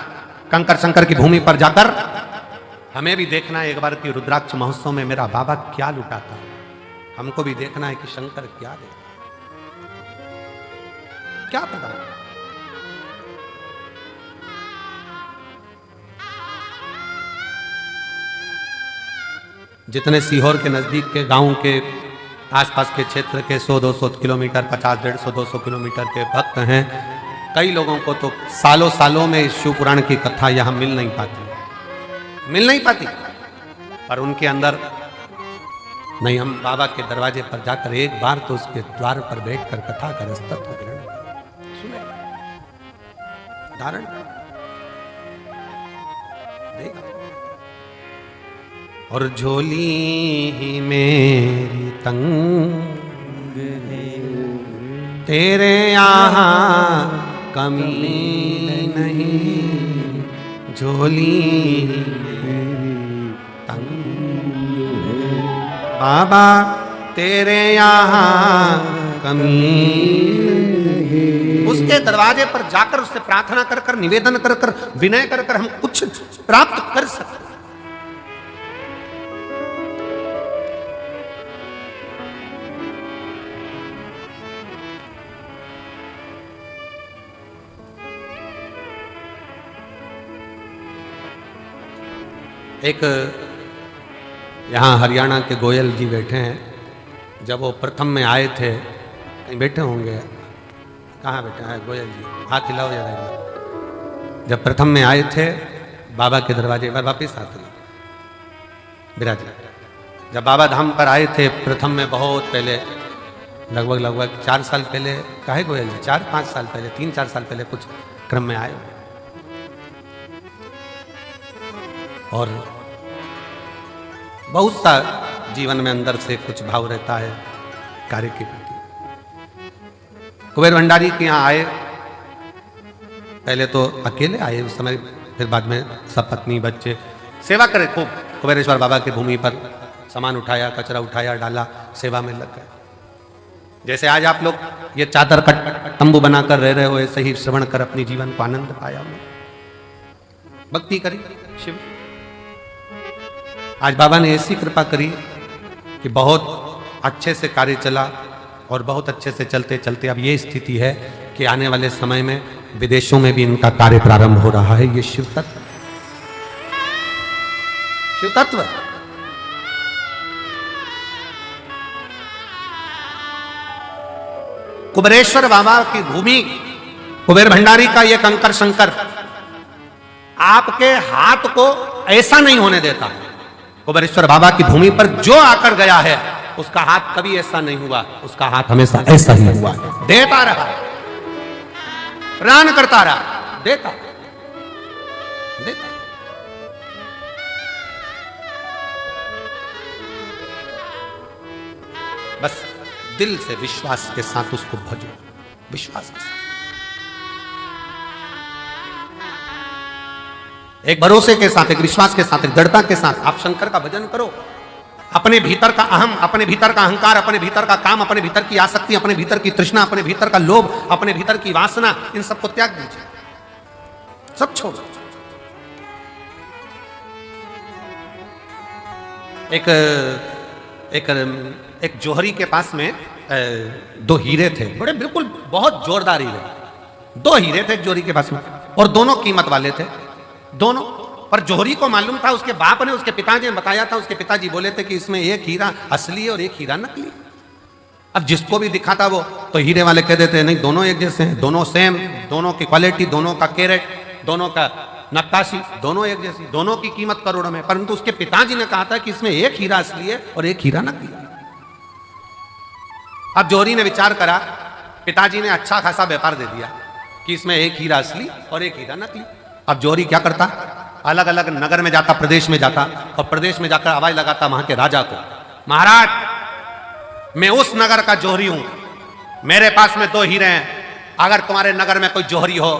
कंकर शंकर की भूमि पर जाकर हमें भी देखना है एक बार कि रुद्राक्ष महोत्सव में मेरा बाबा क्या लुटाता है। हमको भी देखना है कि शंकर क्या दे, क्या प्रदान। जितने सीहोर के नज़दीक के गांव के आसपास के क्षेत्र के 100-200 किलोमीटर, 50-150-200 किलोमीटर के भक्त हैं, कई लोगों को तो सालों सालों में इस शिव पुराण की कथा यहाँ मिल नहीं पाती। पर उनके अंदर नहीं, हम बाबा के दरवाजे पर जाकर एक बार तो उसके द्वार पर बैठकर कथा का तत्व ग्रहण सुने, धारण देगा। और झोली मेरी तंग है, तेरे यहाँ कमी नहीं, झोली तंग है, बाबा तेरे यहाँ कमी नहीं। उसके दरवाजे पर जाकर उससे प्रार्थना कर कर, निवेदन कर कर, विनय कर कर हम कुछ प्राप्त कर सकते। एक यहाँ हरियाणा के गोयल जी बैठे हैं। जब वो प्रथम में आए थे, कहीं बैठे होंगे, कहाँ बैठे हैं गोयल जी, हाथ हिलाओ जरा। जब प्रथम में आए थे बाबा के दरवाजे पर, वापिस आते विराज, जब बाबा धाम पर आए थे प्रथम में, बहुत पहले, लगभग 4 साल पहले, काहे गोयल जी, 4-5 साल पहले, 3-4 साल पहले कुछ क्रम में आए। और बहुत सा जीवन में अंदर से कुछ भाव रहता है कार्य के प्रति। कुबेर भंडारी के यहाँ आए, पहले तो अकेले आए उस समय, फिर बाद में सपत्नी बच्चे सेवा करे खूब। कुबेरेश्वर बाबा की भूमि पर सामान उठाया, कचरा उठाया, डाला, सेवा में लग गए। जैसे आज आप लोग ये चादर का तंबू बनाकर रह रहे हो, ऐसे ही श्रवण कर अपनी जीवन को आनंद पाया, भक्ति करी शिव। आज बाबा ने ऐसी कृपा करी कि बहुत अच्छे से कार्य चला, और बहुत अच्छे से चलते चलते अब ये स्थिति है कि आने वाले समय में विदेशों में भी इनका कार्य प्रारंभ हो रहा है। ये शिव तत्व, शिव तत्व। कुबेरेश्वर बाबा की भूमि, कुबेर भंडारी का ये कंकर शंकर आपके हाथ को ऐसा नहीं होने देता। कुबेरेश्वर बाबा की भूमि पर जो आकर गया है, उसका हाथ कभी ऐसा नहीं हुआ, उसका हाथ हमेशा ऐसा ही हुआ, देता रहा, प्रदान करता रहा, देता। बस दिल से विश्वास के साथ उसको भजो, विश्वास के साथ, एक भरोसे के साथ, एक विश्वास के साथ, एक दृढ़ता के साथ आप शंकर का भजन करो। अपने भीतर का अहम, अपने भीतर का अहंकार, अपने भीतर का काम, अपने भीतर की आसक्ति, अपने भीतर की तृष्णा, अपने भीतर का लोभ, अपने भीतर की वासना, इन सबको त्याग दीजिए, सब छोड़ो। एक जौहरी के पास में 2 हीरे थे, बड़े बिल्कुल बहुत जोरदार हीरे। 2 हीरे थे जौहरी के पास में, और दोनों कीमत वाले थे, दोनों। पर जौहरी को मालूम था, उसके बाप ने, उसके पिताजी ने बताया था, उसके पिताजी बोले थे कि इसमें एक हीरा असली है और एक हीरा नकली। अब जिसको भी दिखा था वो तो हीरे वाले कह देते नहीं, दोनों एक जैसे हैं, दोनों सेम, दोनों की क्वालिटी, दोनों का कैरेट, दोनों का नक्काशी, दोनों एक जैसी, दोनों की कीमत करोड़ों में। परंतु उसके पिताजी ने कहा था कि इसमें एक हीरा असली है और एक हीरा नकली। अब जौहरी ने विचार करा, पिताजी ने अच्छा खासा व्यापार दे दिया कि इसमें एक हीरा असली और एक हीरा नकली। अब जौहरी क्या करता, अलग अलग नगर में जाता, प्रदेश में जाता, और प्रदेश में जाकर आवाज लगाता वहां के राजा को, महाराज मैं उस नगर का जौहरी हूं, मेरे पास में 2 हीरे हैं, अगर तुम्हारे नगर में कोई जौहरी हो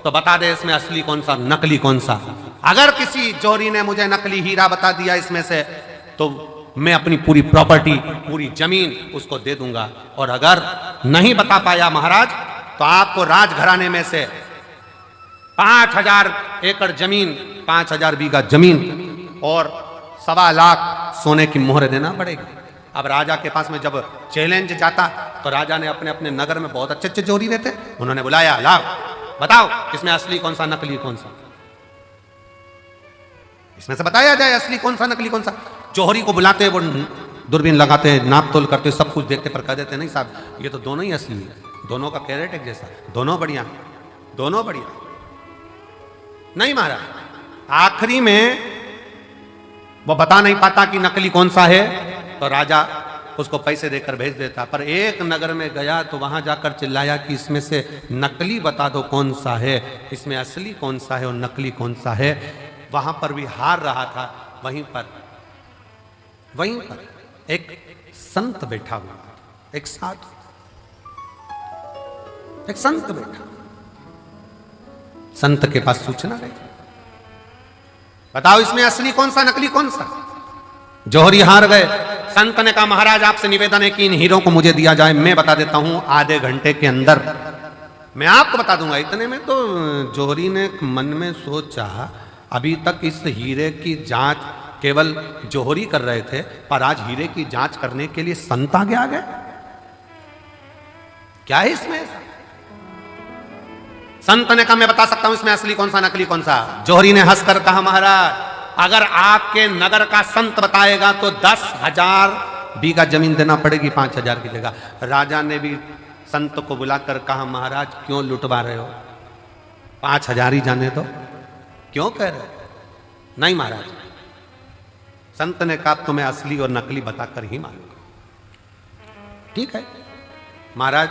तो बता दे इसमें असली कौन सा, नकली कौन सा। अगर किसी जौहरी ने मुझे नकली हीरा बता दिया इसमें से, तो मैं अपनी पूरी प्रॉपर्टी, पूरी जमीन उसको दे दूंगा, और अगर नहीं बता पाया महाराज तो आपको राजघराने में से 5000 एकड़ जमीन, 5000 बीघा जमीन और 1.25 लाख सोने की मोहर देना पड़ेगी। अब राजा के पास में जब चैलेंज जाता तो राजा ने अपने अपने नगर में बहुत अच्छे अच्छे जौहरी रहते, उन्होंने बुलाया, लाओ बताओ इसमें असली कौन सा, नकली कौन सा, इसमें से बताया जाए असली कौन सा, नकली कौन सा। जौहरी को बुलाते, वो दूरबीन लगाते, नाप तोल करते, सब कुछ देखते, पर कह देते नहीं साहब ये तो दोनों ही असली है, दोनों का कैरेट एक जैसा, दोनों बढ़िया, दोनों बढ़िया। नहीं महाराज, आखिरी में वो बता नहीं पाता कि नकली कौन सा है, तो राजा उसको पैसे देकर भेज देता। पर एक नगर में गया तो वहां जाकर चिल्लाया कि इसमें से नकली बता दो कौन सा है, इसमें असली कौन सा है और नकली कौन सा है। वहां पर भी हार रहा था। वहीं पर एक संत बैठा हुआ, एक साधु, एक संत बैठा। संत के पास सूचना गई, बताओ इसमें असली कौन सा नकली कौन सा। जौहरी हार गए। संत ने कहा महाराज आपसे निवेदन है कि इन हीरों को मुझे दिया जाए, मैं बता देता हूं आधे घंटे के अंदर मैं आपको बता दूंगा। इतने में तो जौहरी ने मन में सोचा अभी तक इस हीरे की जांच केवल जौहरी कर रहे थे, पर आज हीरे की जांच करने के लिए संत आगे आ गए। क्या है इसमें? संत ने कहा मैं बता सकता हूं इसमें असली कौन सा नकली कौन सा। जौहरी ने हंसकर कहा महाराज अगर आपके नगर का संत बताएगा तो 10,000 बीघा जमीन देना पड़ेगी 5,000 की जगह। राजा ने भी संत को बुलाकर कहा महाराज क्यों लुटवा रहे हो, 5,000 ही जाने दो, क्यों कह रहे हो? नहीं महाराज, संत ने कहा तो मैं असली और नकली बताकर ही मानूंगा। ठीक है महाराज,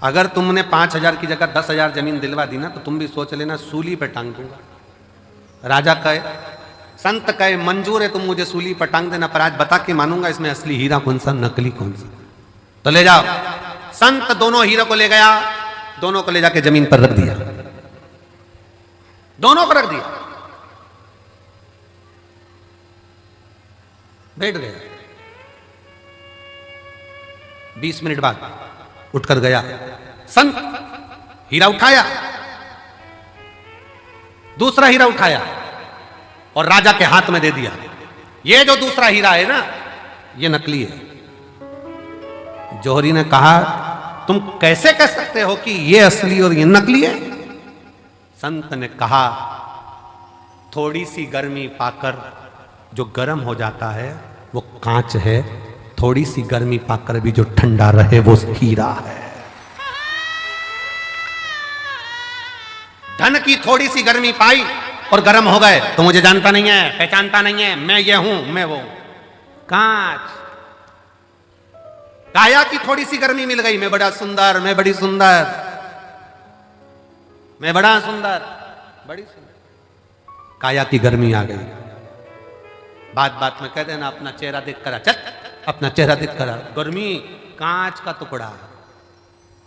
अगर तुमने 5,000 की जगह 10,000 जमीन दिलवा दी ना तो तुम भी सोच लेना सूली पे टांग दूंगा। राजा कहे, संत कहे मंजूर है तुम मुझे सूली पर टांग देना, पर आज बता के मानूंगा इसमें असली हीरा कौन सा नकली कौन सा। तो ले जाओ। संत दोनों हीरो को ले गया, दोनों को ले जाके जमीन पर रख दिया, दोनों को रख दिया, बैठ गया। 20 मिनट बाद उठकर गया, संत हीरा उठाया, दूसरा हीरा उठाया और राजा के हाथ में दे दिया। ये जो दूसरा हीरा है ना ये नकली है। जौहरी ने कहा तुम कैसे कह सकते हो कि ये असली और ये नकली है? संत ने कहा थोड़ी सी गर्मी पाकर जो गर्म हो जाता है वो कांच है, थोड़ी सी गर्मी पाकर भी जो ठंडा रहे वो हीरा है। धन की थोड़ी सी गर्मी पाई और गर्म हो गए तो मुझे जानता नहीं है, पहचानता नहीं है, मैं ये हूं मैं वो। कांच, काया की थोड़ी सी गर्मी मिल गई, मैं बड़ा सुंदर, मैं बड़ी सुंदर, मैं बड़ा सुंदर, बड़ी सुंदर। काया की गर्मी आ गई, बात बात में कह देना अपना चेहरा देख कर, चल अपना चेहरा देख कर। गर्मी कांच का टुकड़ा।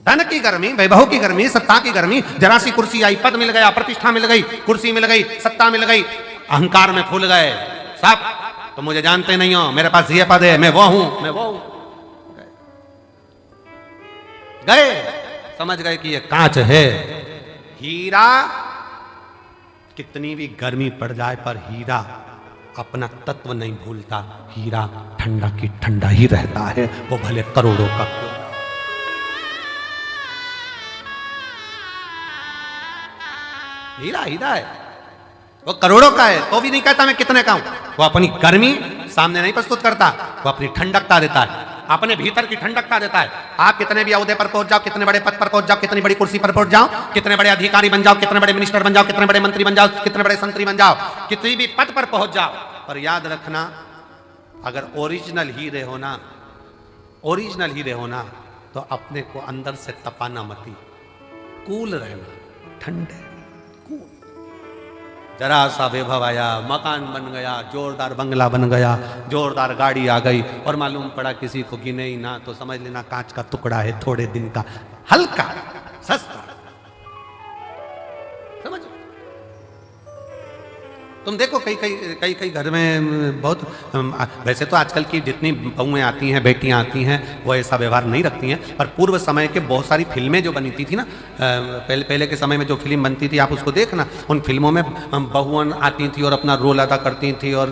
धन की गर्मी, वैभव की गर्मी, सत्ता की गर्मी, जरा सी कुर्सी आई, पद मिल गया, प्रतिष्ठा मिल गई, कुर्सी मिल गई, सत्ता मिल गई, अहंकार में फूल गए सब। तो मुझे जानते नहीं हो, मेरे पास ये पद है, मैं वो हूं मैं वो हूं। गए, समझ गए कि ये कांच है। हीरा कितनी भी गर्मी पड़ जाए पर हीरा अपना तत्व नहीं भूलता। हीरा ठंडा की ठंडा ही रहता है, वो भले करोड़ों का। हीरा हीरा है, वो करोड़ों का है तो भी नहीं कहता मैं कितने का हूं। वो अपनी गर्मी सामने नहीं प्रस्तुत करता, वो अपनी ठंडकता देता है, अपने भीतर की ठंडकता देता है। आप कितने भी अहदे पर पहुंच जाओ, कितने बड़े पद पर पहुंच जाओ, कितनी बड़ी कुर्सी पर पहुंच जाओ, कितने बड़े अधिकारी बन जाओ, कितने बड़े मिनिस्टर बन जाओ, कितने बड़े मंत्री बन जाओ, कितने बड़े संतरी बन जाओ, कितनी भी पद पर पहुंच जाओ, पर याद रखना अगर ओरिजिनल हीरे होना, ओरिजिनल हीरे होना तो अपने को अंदर से तपाना मती, कूल रहना, ठंडे। जरा सा वैभव आया, मकान बन गया, जोरदार बंगला बन गया, जोरदार गाड़ी आ गई और मालूम पड़ा किसी को गिने ही ना तो समझ लेना कांच का टुकड़ा है, थोड़े दिन का, हल्का सस्ता। समझ? तुम देखो कई घर में बहुत, वैसे तो आजकल की जितनी बहुएं आती हैं, बेटियां आती हैं, वो ऐसा व्यवहार नहीं रखती हैं, पर पूर्व समय के बहुत सारी फिल्में जो बनती थी ना, पहले के समय में जो फिल्म बनती थी आप उसको देखना, उन फिल्मों में बहुएं आती थी और अपना रोल अदा करती थी। और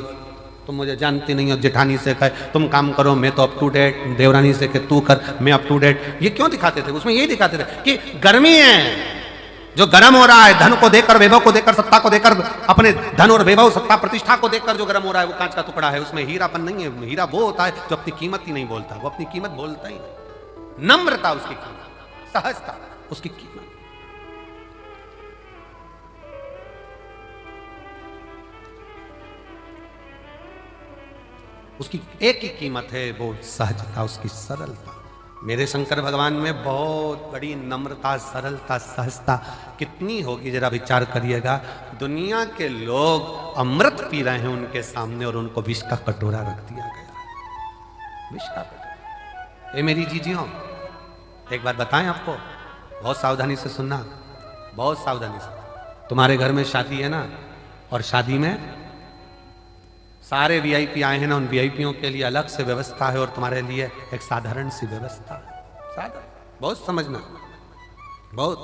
तुम मुझे जानती नहीं हो, जेठानी से कहे तुम काम करो मैं तो अप टू डेट, देवरानी से कहे तू कर मैं अप टू डेट। ये क्यों दिखाते थे? उसमें यही दिखाते थे कि गर्मी है, जो गर्म हो रहा है धन को देखकर, वैभव को देखकर, सत्ता को देखकर, अपने धन और वैभव, सत्ता, प्रतिष्ठा को देखकर जो गर्म हो रहा है वो कांच का टुकड़ा है, उसमें हीरापन नहीं है। हीरा वो होता है जो अपनी कीमत ही नहीं बोलता, वो अपनी कीमत बोलता ही नहीं। नम्रता उसकी कीमत, सहजता उसकी कीमत। उसकी एक ही कीमत है, वो सहजता, उसकी सरलता। मेरे शंकर भगवान में बहुत बड़ी नम्रता, सरलता, सहजता कितनी होगी जरा विचार करिएगा। दुनिया के लोग अमृत पी रहे हैं उनके सामने और उनको विष का कटोरा रख दिया गया। विष का कटोरा। ये मेरी जीजियों, एक बात बताएं आपको, बहुत सावधानी से सुनना, बहुत सावधानी से। तुम्हारे घर में शादी है ना, और शादी में सारे वीआईपी आए हैं ना, उन वीआईपीओं के लिए अलग से व्यवस्था है और तुम्हारे लिए एक साधारण सी व्यवस्था है। साधारण, बहुत समझना, बहुत।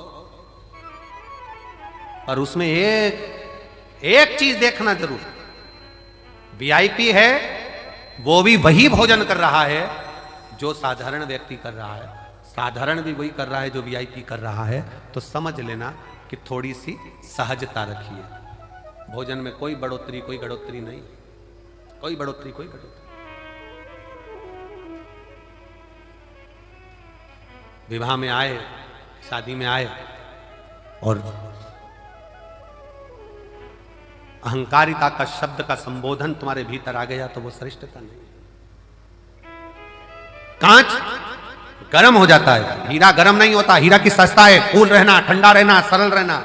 और उसमें एक चीज देखना जरूर, वीआईपी है वो भी वही भोजन कर रहा है जो साधारण व्यक्ति कर रहा है, साधारण भी वही कर रहा है जो वीआईपी कर रहा है। तो समझ लेना कि थोड़ी सी सहजता रखिए। भोजन में कोई बढ़ोतरी, कोई घटोतरी नहीं, कोई बढ़ोतरी, कोई घटोतरी। विवाह में आए, शादी में आए और अहंकारिता का शब्द का संबोधन तुम्हारे भीतर आ गया तो वो श्रेष्ठता नहीं। कांच गर्म हो जाता है, हीरा गर्म नहीं होता। हीरा की सस्ता है, कूल रहना, ठंडा रहना, सरल रहना।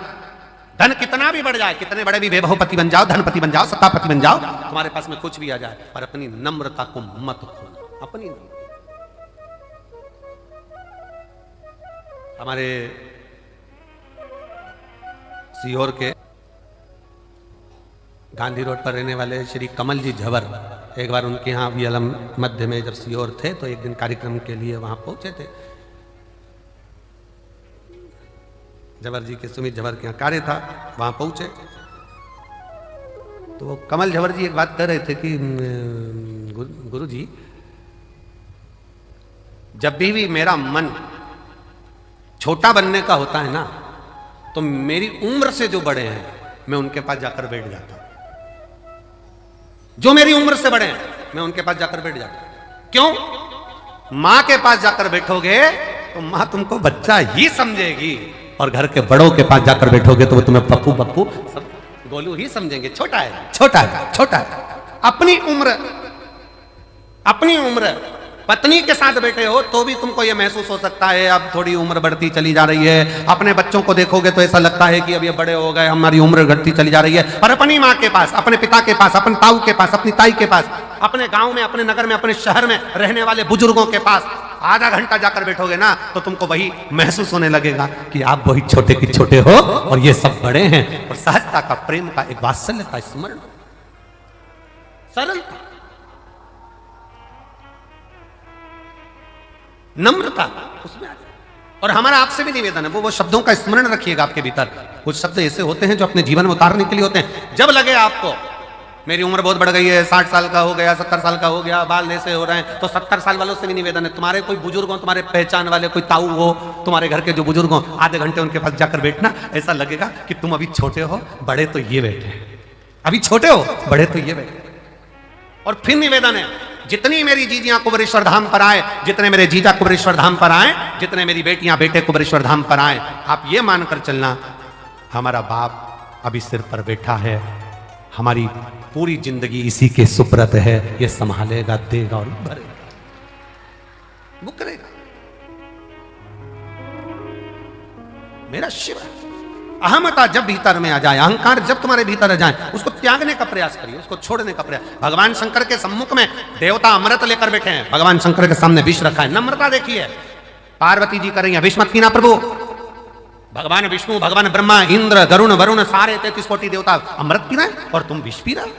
धन कितना भी बढ़ जाए, कितने बड़े भी वैभवपति बन जाओ, धनपति बन जाओ, सत्तापति बन जाओ, तुम्हारे पास में कुछ भी आ जाए, पर अपनी नम्रता को मत खोना। अपनी हमारे सीहोर के गांधी रोड पर रहने वाले श्री कमल जी झवर, एक बार उनके यहाँ वियलम मध्य में जब सीहोर थे तो एक दिन कार्यक्रम के लिए वहां पहुंचे थे। झवर जी के, सुमित झवर के यहाँ कार्य था, वहां पहुंचे तो कमल झवर जी एक बात कर रहे थे कि गुरु जी, जब भी मेरा मन छोटा बनने का होता है ना, तो मेरी उम्र से जो बड़े हैं मैं उनके पास जाकर बैठ जाता हूं। जो मेरी उम्र से बड़े हैं मैं उनके पास जाकर बैठ जाता हूं। क्यों? मां के पास जाकर बैठोगे तो मां तुमको बच्चा ही समझेगी, और घर के बड़ों के पास जाकर बैठोगे तो वो तुम्हें पप्पू पप्पू सब गोलू ही समझेंगे। छोटा है, छोटा है, छोटा है। अपनी उम्र पत्नी के साथ बैठे हो तो भी तुमको ये महसूस हो सकता है अब थोड़ी उम्र बढ़ती चली जा रही है। अपने बच्चों को देखोगे तो ऐसा लगता है कि अब ये बड़े हो गए, हमारी उम्र घटती चली जा रही है। और अपनी माँ के पास, अपने पिता के पास, अपने ताऊ के पास, अपनी ताई के पास, अपने गांव में, अपने नगर में, अपने शहर में रहने वाले बुजुर्गों के पास आधा घंटा जाकर बैठोगे ना तो तुमको वही महसूस होने लगेगा कि आप वही छोटे के छोटे हो और ये सब बड़े हैं। और सहजता का, प्रेम का, एक वात्सल्य का स्मरण, सरलता, नम्रता उसमें आ जाए। और हमारा आपसे भी निवेदन है, वो शब्दों का स्मरण रखिएगा आपके भीतर। कुछ शब्द ऐसे होते हैं जो अपने जीवन में उतारने के लिए होते हैं। जब लगे आपको मेरी उम्र बहुत बढ़ गई है, 60 साल का हो गया, 70 साल का हो गया, बाल ऐसे हो रहे हैं, तो 70 साल वालों से भी निवेदन है, तुम्हारे कोई बुजुर्ग हो, तुम्हारे पहचान वाले कोई ताऊ हो, तुम्हारे घर के जो बुजुर्ग हो, आधे घंटे उनके पास जाकर बैठना। ऐसा लगेगा कि तुम अभी छोटे हो, बड़े तो ये बैठे, अभी छोटे हो, बड़े तो ये बैठे। और फिर निवेदन है, जितनी मेरी जीजियां कुबरेश्वर धाम पर आए, जितने मेरे जीजा कुबरेश्वर धाम पर आए, जितने मेरी बेटियां बेटे कुबरेश्वर धाम पर आए, आप ये मानकर चलना हमारा बाप अभी सिर पर बैठा है, हमारी पूरी जिंदगी इसी के सुप्रत है, ये संभालेगा, देगा और भरेगा, वो करेगा। मेरा शिव अहमता जब भीतर में आ जाए, अहंकार जब तुम्हारे भीतर आ जाए, उसको त्यागने का प्रयास करिए, उसको छोड़ने का प्रयास। भगवान शंकर के सम्मुख में देवता अमृत लेकर बैठे हैं, भगवान शंकर के सामने विष रखा है। नम्रता देखिए, पार्वती जी कर रही है, विष मत पीना प्रभु। भगवान विष्णु, भगवान ब्रह्मा, इंद्र, गरुण, वरुण, सारे 33 कोटि देवता अमृत पी रहे हैं और तुम विष पी रहे।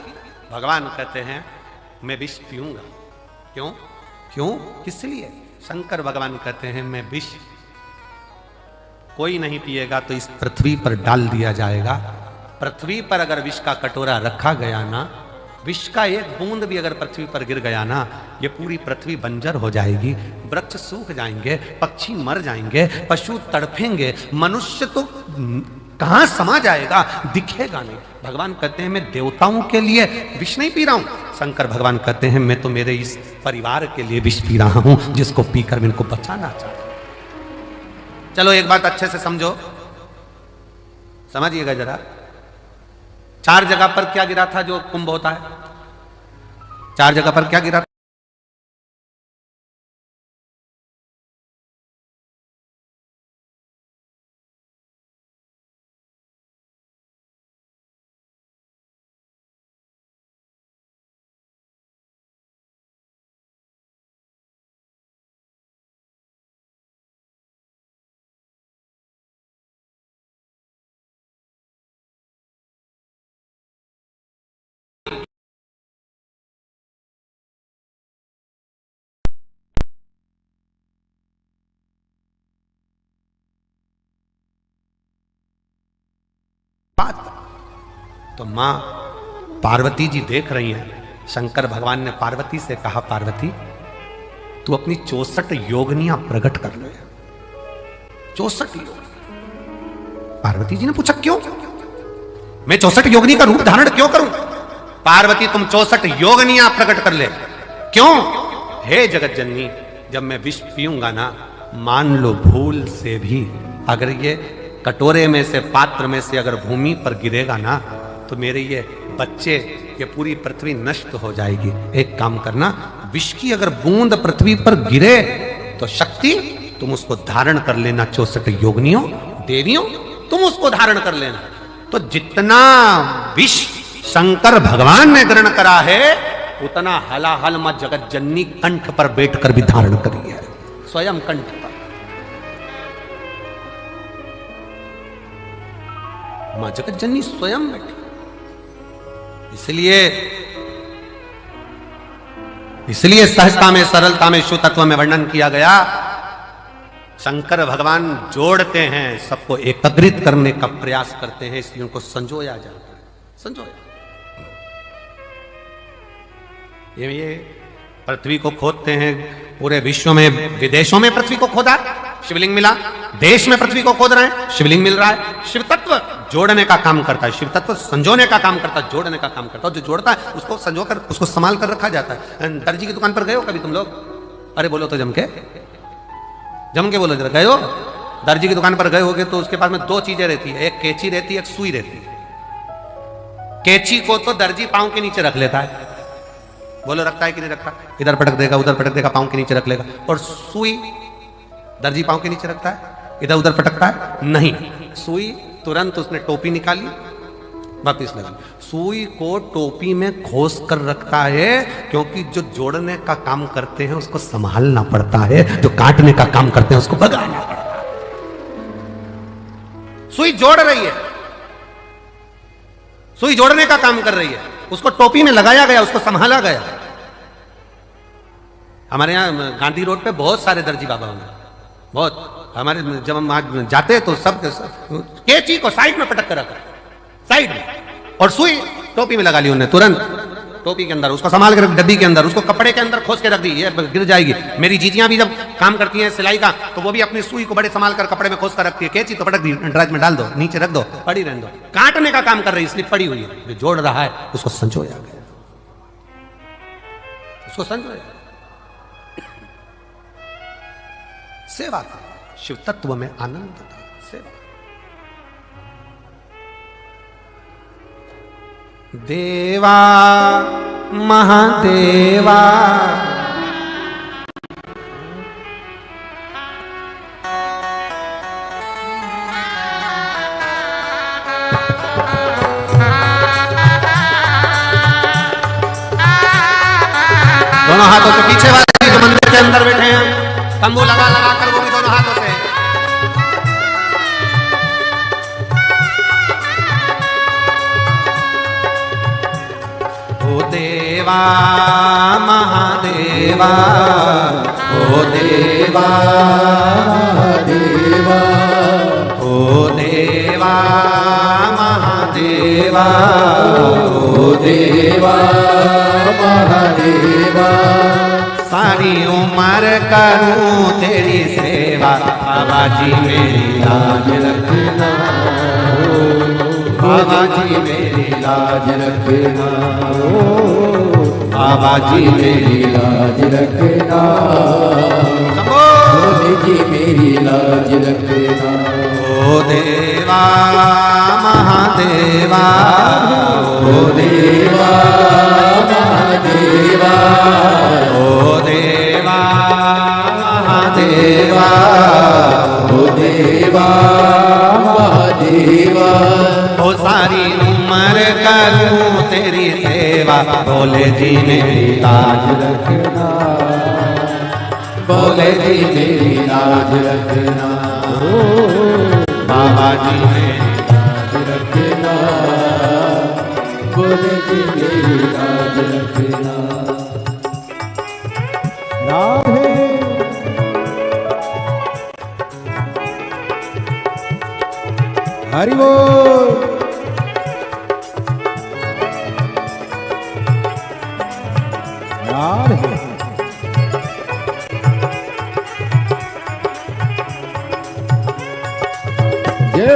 भगवान कहते हैं मैं विष पीऊंगा। क्यों? क्यों? किस लिए? शंकर भगवान कहते हैं मैं विष कोई नहीं पिएगा तो इस पृथ्वी पर डाल दिया जाएगा। पृथ्वी पर अगर विष का कटोरा रखा गया ना, विष का एक बूंद भी अगर पृथ्वी पर गिर गया ना, ये पूरी पृथ्वी बंजर हो जाएगी, वृक्ष सूख जाएंगे, पक्षी मर जाएंगे, पशु तड़फेंगे, मनुष्य तो कहां समा जाएगा, दिखेगा नहीं। भगवान कहते हैं मैं देवताओं के लिए विष नहीं पी रहा हूं। शंकर भगवान कहते हैं मैं तो मेरे इस परिवार के लिए विष पी रहा हूं, जिसको पीकर मैं इनको बचाना चाहता हूं। चलो एक बात अच्छे से समझो, समझिएगा जरा। 4 जगह पर क्या गिरा था जो कुंभ होता है? 4 जगह पर क्या गिरा था? तो मां पार्वती जी देख रही हैं। शंकर भगवान ने पार्वती से कहा, पार्वती तू अपनी 64 योगनियां प्रकट कर ले। 64 योग। पार्वती जी ने पूछा क्यों? मैं 64 योगनी का रूप धारण क्यों करूं? पार्वती तुम 64 योगनियां प्रकट कर ले। क्यों? हे जगत जननी, जब मैं विष पीऊंगा ना, मान लो भूल से भी अगर ये कटोरे में से, पात्र में से अगर भूमि पर गिरेगा ना, तो मेरे ये बच्चे, ये पूरी पृथ्वी नष्ट हो जाएगी। एक काम करना, विष की अगर बूंद पृथ्वी पर गिरे तो शक्ति तुम उसको धारण कर लेना। 64 योगनियों, देवियों, तुम उसको धारण कर लेना। तो जितना विष शंकर भगवान ने ग्रहण करा है, उतना हलाहल मां जगत जननी कंठ पर बैठकर भी धारण करी है, स्वयं कंठ पर। मां जगत जननी स्वयं बैठी। इसलिए सहजता में, सरलता में, शुद्ध तत्व में वर्णन किया गया। शंकर भगवान जोड़ते हैं, सबको एकत्रित करने का प्रयास करते हैं, इसलिए उनको संजोया जाता है। संजोया। ये पृथ्वी को खोदते हैं, पूरे विश्व में, विदेशों में पृथ्वी को खोदा, शिवलिंग मिला। देश में पृथ्वी को खोद रहे हैं, शिवलिंग मिल रहा है। शिव तत्व जोड़ने का काम करता है, शिव तत्व संजोने का काम करता है, जोड़ने का काम करता है। जो जोड़ता है उसको संजोकर, उसको संभाल कर रखा जाता है। दर्जी की दुकान पर गए हो कभी तुम लोग? अरे बोलो तो जम के बोलो जरा, गए हो? दर्जी की दुकान पर गए होगे तो उसके पास में 2 चीजें रहती है, एक कैंची रहती है, एक सुई रहती है। कैंची को तो दर्जी पांव के नीचे रख लेता है, बोलो रखता है कि नहीं रखता? इधर पटक देगा, उधर पटक देगा, पांव के नीचे रख लेगा। और सुई दर्जी पांव के नीचे रखता है, इधर उधर पटकता है? नहीं। सुई तुरंत उसने टोपी निकाली, वापिस लगा। सुई को टोपी में खोस कर रखता है, क्योंकि जो जोड़ने का काम करते हैं उसको संभालना पड़ता है, जो काटने का काम करते हैं उसको भगाना पड़ता है। सुई जोड़ रही है, सुई जोड़ने का काम कर रही है, उसको टोपी में लगाया गया, उसको संभाला गया। हमारे यहां गांधी रोड पे बहुत सारे दर्जी बाबा होंगे, बहुत। हमारे जब हम वहां जाते तो सब कैंची को साइड में पटक कर रखा, साइड में, और सुई टोपी में लगा ली उन्होंने तुरंत टोपी के अंदर, उसको संभाल कर डब्बी के अंदर, उसको कपड़े के अंदर खोस के रख दी, ये गिर जाएगी। मेरी जीजियां भी जब काम करती हैं सिलाई का, तो वो भी अपनी सुई को बड़े संभाल कर कपड़े में खोस कर रखती है। कैंची तो पटक दी, ड्राइज में डाल दो, नीचे रख दो, पड़ी रहने दो। काटने का काम कर रही है, इसलिए पड़ी हुई है। जो जोड़ रहा है उसको संजोया गया, उसको संजोया। सेवा का शिव तत्व में आनंद था, सेवा। देवा महादेवा दोनों हाथों से पीछे वाले जो मंदिर के अंदर बैठे हैं, तंबू लगा लगा कर वो भी दोनों हाथों से। ओ देवा महादेवा, ओ देवा देवा, ओ देवा महादेवा, ओ देवा महादेवा। सारी उम्र करूं तेरी सेवा, बाबा जी मेरी लाज रखना। ओ बाबा जी मेरी लाज रखना, बाबा जी मेरी लाज रखना, भोले जी मेरी लाज रखना। ओ देवा महादेवा, ओ देवा महादेवा, ओ देवा महादेवा, ओ देवा महादेवा। ओ सारी उम्र करूं तेरी सेवा, भोले जी मेरी लाज रखना, भोले जी मेरी लाज रखना, बाबा जी मेरी लाज रखना, भोले जी मेरी लाज रखना। राधे हरि बोल। राधे जय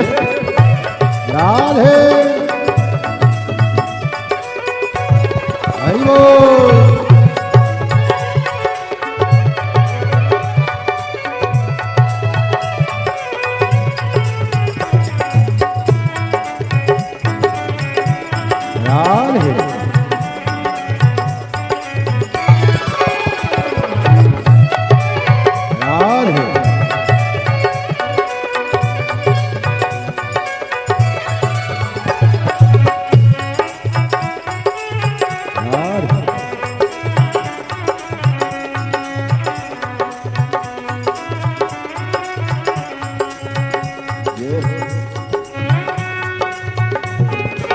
राधे हरि बोल। राधे राधे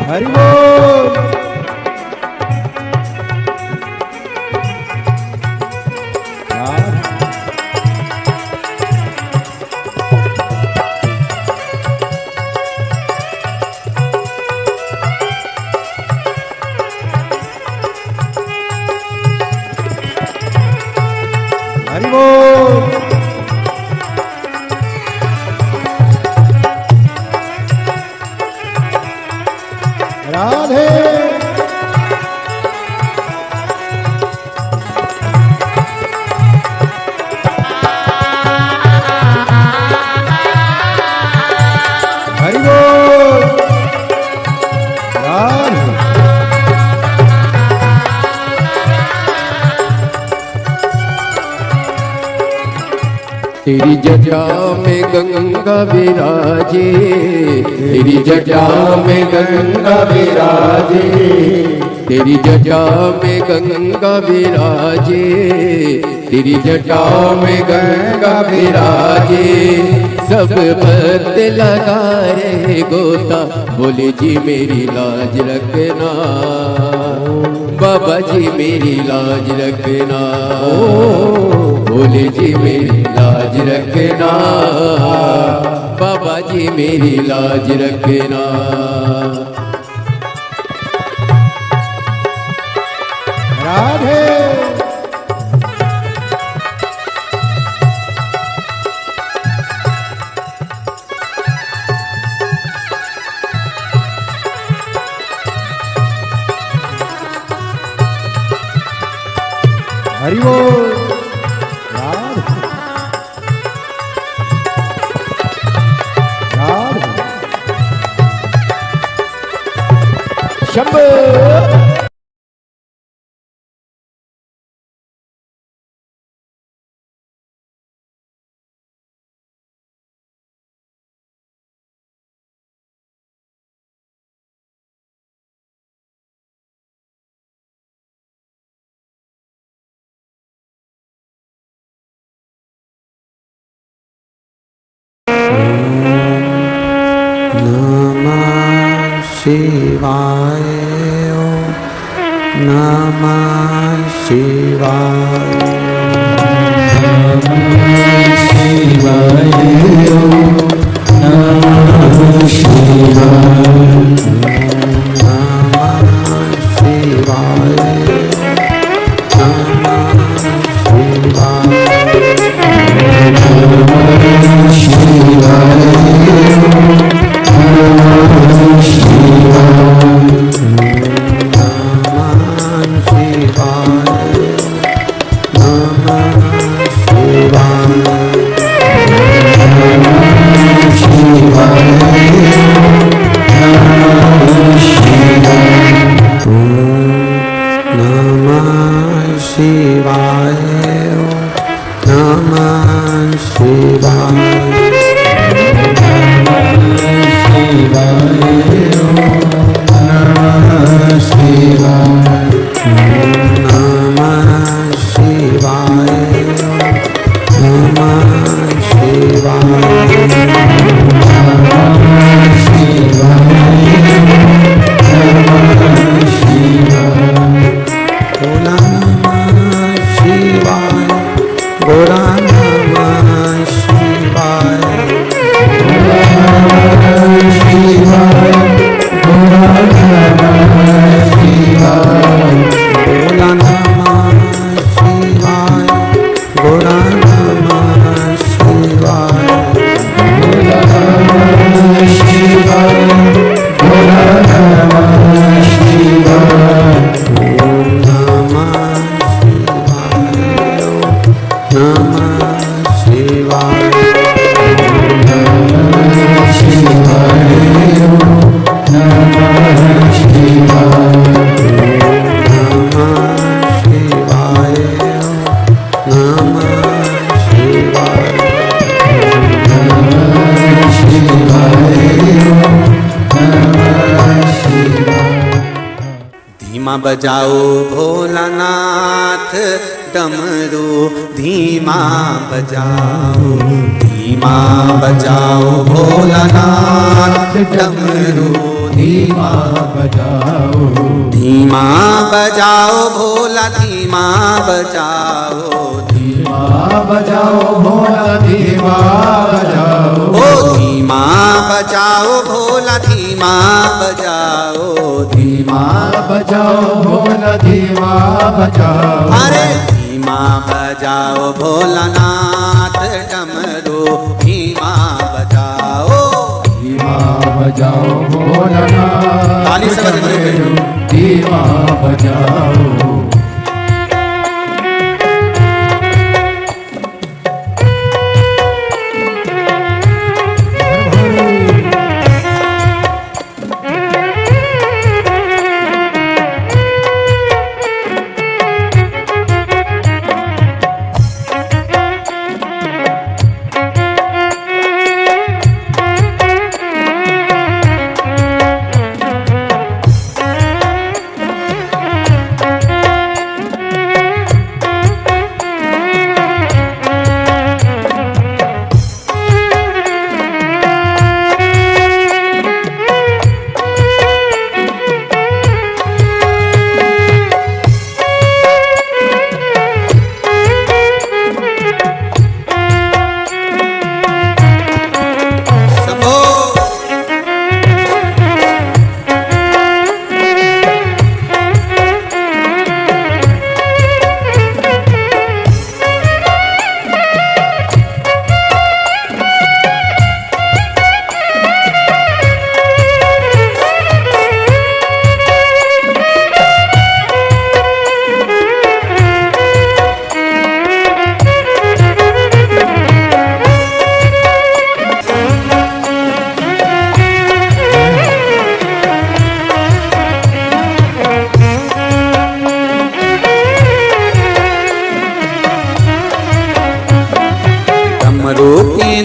हरि बोल। हरि बोल। राधे हरि बोल। राधे तेरी जटा में गंगा विराजे, तेरी जटा में गंगा विराजे, तेरी जटा में गंगा विराजे, तेरी जटा में गंगा विराजे। सब भक्त लगा रहे गोता, भोले जी मेरी लाज रखना, बाबा जी मेरी लाज रखना, भोले जी मेरी लाज रखना, बाबा जी मेरी लाज रखना। राधे हरि बोल। राधे राधे शंभो। नमः शिवाय, नमः शिवाय, नमः शिवाय, नमः शिवाय, नमः शिवाय, नमः शिवाय, नमः शिवाय, नमः शिवाय। नमः शिवाय। धीमा बजाओ भोलानाथ डमरू धीमा बजाओ, धीमा बजाओ भोलानाथ डमरू धीमा बजाओ, धीमा बजाओ भोला धीमा बजाओ, धीमा बजाओ भोला धीमा बजाओ, ओ धीमा बजाओ भोला धीमा बजाओ, धीमा बजाओ भोला धीमा बजाओ। अरे धीमा बजाओ भोलानाथ डमरू धीमा बजाओ, धीमा बजाओ भोलानाथ ताली से बजने दो। धीमा बजाओ।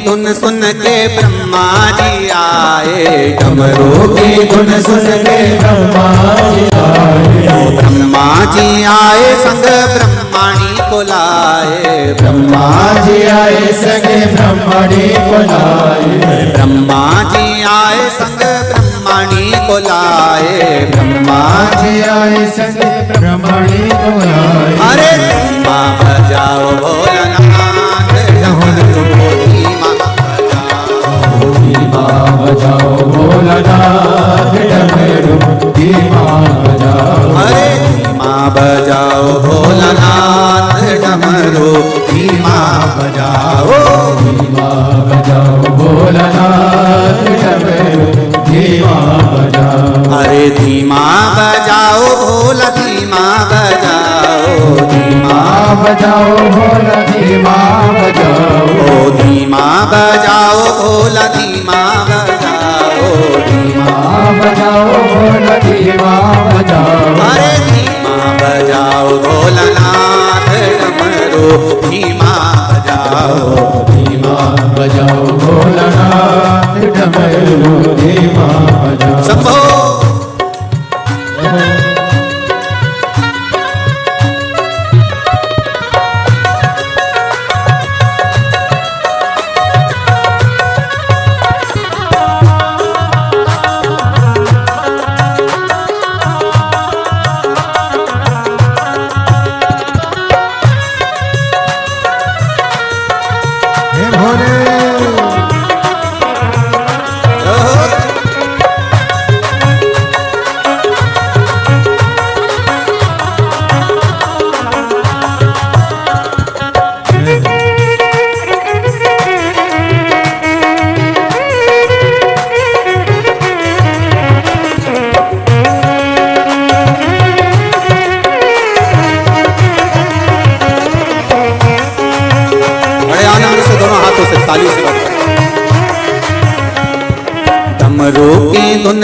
धुन सुन के ब्रह्मा जी आए, डमरू की धुन सुन के ब्रह्मा जी आए, ब्रह्मा जी आए संग ब्रह्मणी को लाए, ब्रह्मा जी आए संग ब्रह्मणी को लाए, ब्रह्मा जी आए संग ब्रह्मणी को लाए, ब्रह्मा जी आए संग ब्रह्मणी को लाए। अरे धीमा बजाओ भोलानाथ डमरू धीमा बजाओ, धीमा बजाओ भोलानाथ डमरू धीमा बजाओ। अरे धीमा बजाओ भोलानाथ डमरू धीमा बजाओ, धीमा बजाओ भोलानाथ डमरू धीमा बजाओ। अरे धीमा बजाओ भोला धीमा बजाओ, धीमा बजाओ भोला धीमा बजाओ, ओ धीमा बजाओ भोला धीमा बजाओ, धीमा बजाओ भोला धीमा बजाओ। अरे धीमा बजाओ भोलानाथ डमरू धीमा बजाओ, धीमा बजाओ भोलानाथ डमरू धीमा बजाओ। शंभो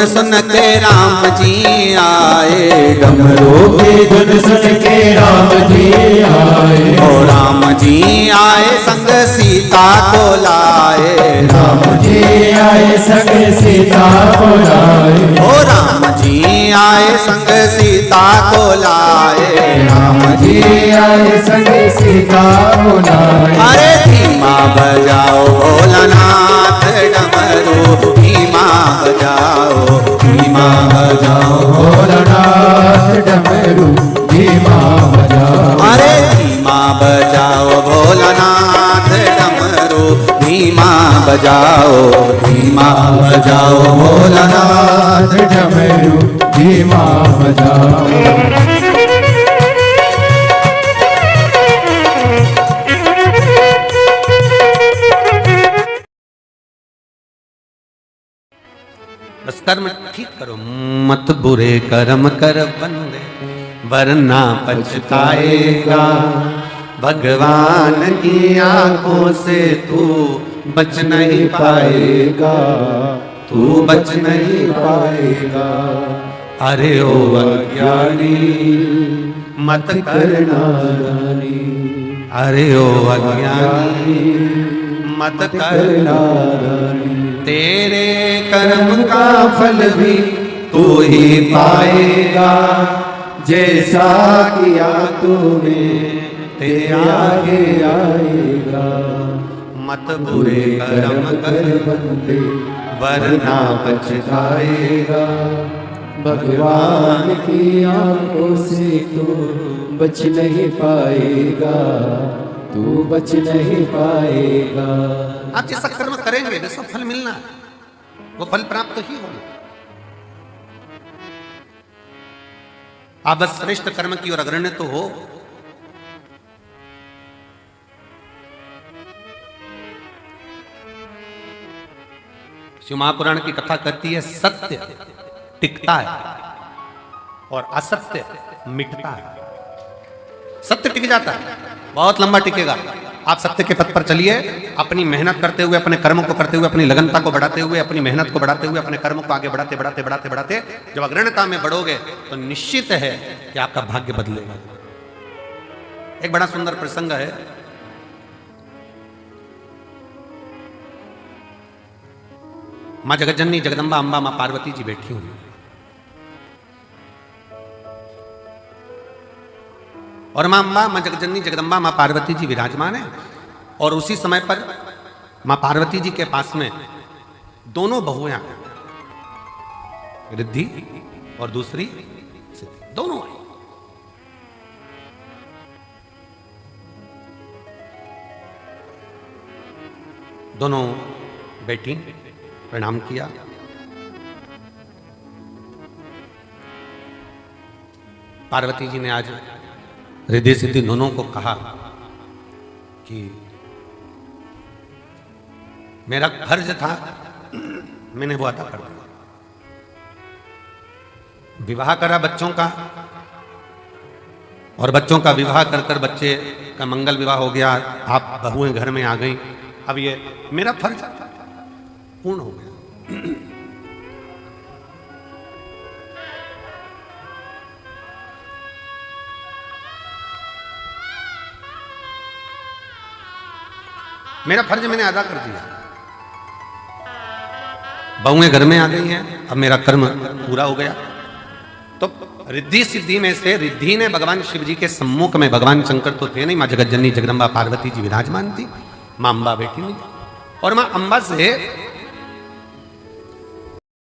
धुन सुन के राम जी आए, डमरू की धुन सुन के राम जी आए, ओ राम जी आए संग सीता को लाए, राम जी आए संग सीता को लाए, ओ राम जी आए संग सीता को लाए, राम जी आए संग सीता को लाए। अरे धीमा बजाओ भोलानाथ डमरू, धीमा बजाओ, धीमा बजाओ, भोलानाथ डमरू धीमा बजाओ, अरे धीमा बजाओ भोलानाथ डमरू, धीमा बजाओ, धीमा बजाओ भोलानाथ। भोलानाथ डमरू धीमा बजाओ। बस कर्म ठीक करो, मत बुरे कर्म कर बंदे, वरना पछताएगा। भगवान की आंखों से तू बच नहीं पाएगा, तू बच नहीं पाएगा। अरे ओ अज्ञानी मत करना नादानी, अरे ओ अज्ञानी मत करना, नादानी, तेरे कर्म का फल भी तू ही पाएगा। जैसा किया तूने तेरे आगे आएगा। मत बुरे कर्म कर बंदे वरना पछताएगा। भगवान की आंखों से तू बच नहीं पाएगा, तू बच नहीं पाएगा। आप जैसा कर्म करेंगे जैसा फल मिलना है, वो फल प्राप्त ही होगा। आप बस श्रेष्ठ कर्म की ओर अग्रणी तो हो। शिव महापुराण की कथा कहती है सत्य टिकता है और असत्य मिटता है। सत्य टिक जाता है, बहुत लंबा टिकेगा। आप सत्य के पथ पर चलिए, अपनी मेहनत करते हुए, अपने कर्मों को करते हुए, अपनी लगनता को बढ़ाते हुए, अपनी मेहनत को बढ़ाते हुए, अपने कर्मों को आगे बढ़ाते बढ़ाते बढ़ाते बढ़ाते जब अग्रणता में बढ़ोगे तो निश्चित है कि आपका भाग्य बदलेगा। एक बड़ा सुंदर प्रसंग है। मां जगतजननी जगदम्बा अंबा मां पार्वती जी बैठी हुई और मां अंबा मां जगतजननी जगदम्बा मां पार्वती जी विराजमान है। और उसी समय पर मां पार्वती जी के पास में दोनों बहुएं आई, रिद्धि और दूसरी सिद्धि, दोनों आई। दोनों बैठी, प्रणाम किया। पार्वती जी ने आज रिद्धि सिद्धि दोनों को कहा कि मेरा फर्ज था, मैंने वो अदा कर दिया। विवाह करा बच्चों का और बच्चों का विवाह कर कर बच्चे का मंगल विवाह हो गया। आप बहुएं घर में आ गई। अब ये मेरा फर्ज पूर्ण हो गया। मेरा फर्ज मैंने अदा कर दिया। बहुएं घर में आ गई हैं, अब मेरा कर्म पूरा हो गया। तो रिद्धि सिद्धि में से रिद्धि ने भगवान शिव जी के सम्मुख में, भगवान शंकर तो थे नहीं, मां जगतजननी जगदम्बा पार्वती जी विराजमान थी, मां अंबा बैठी हुई और मां अंबा से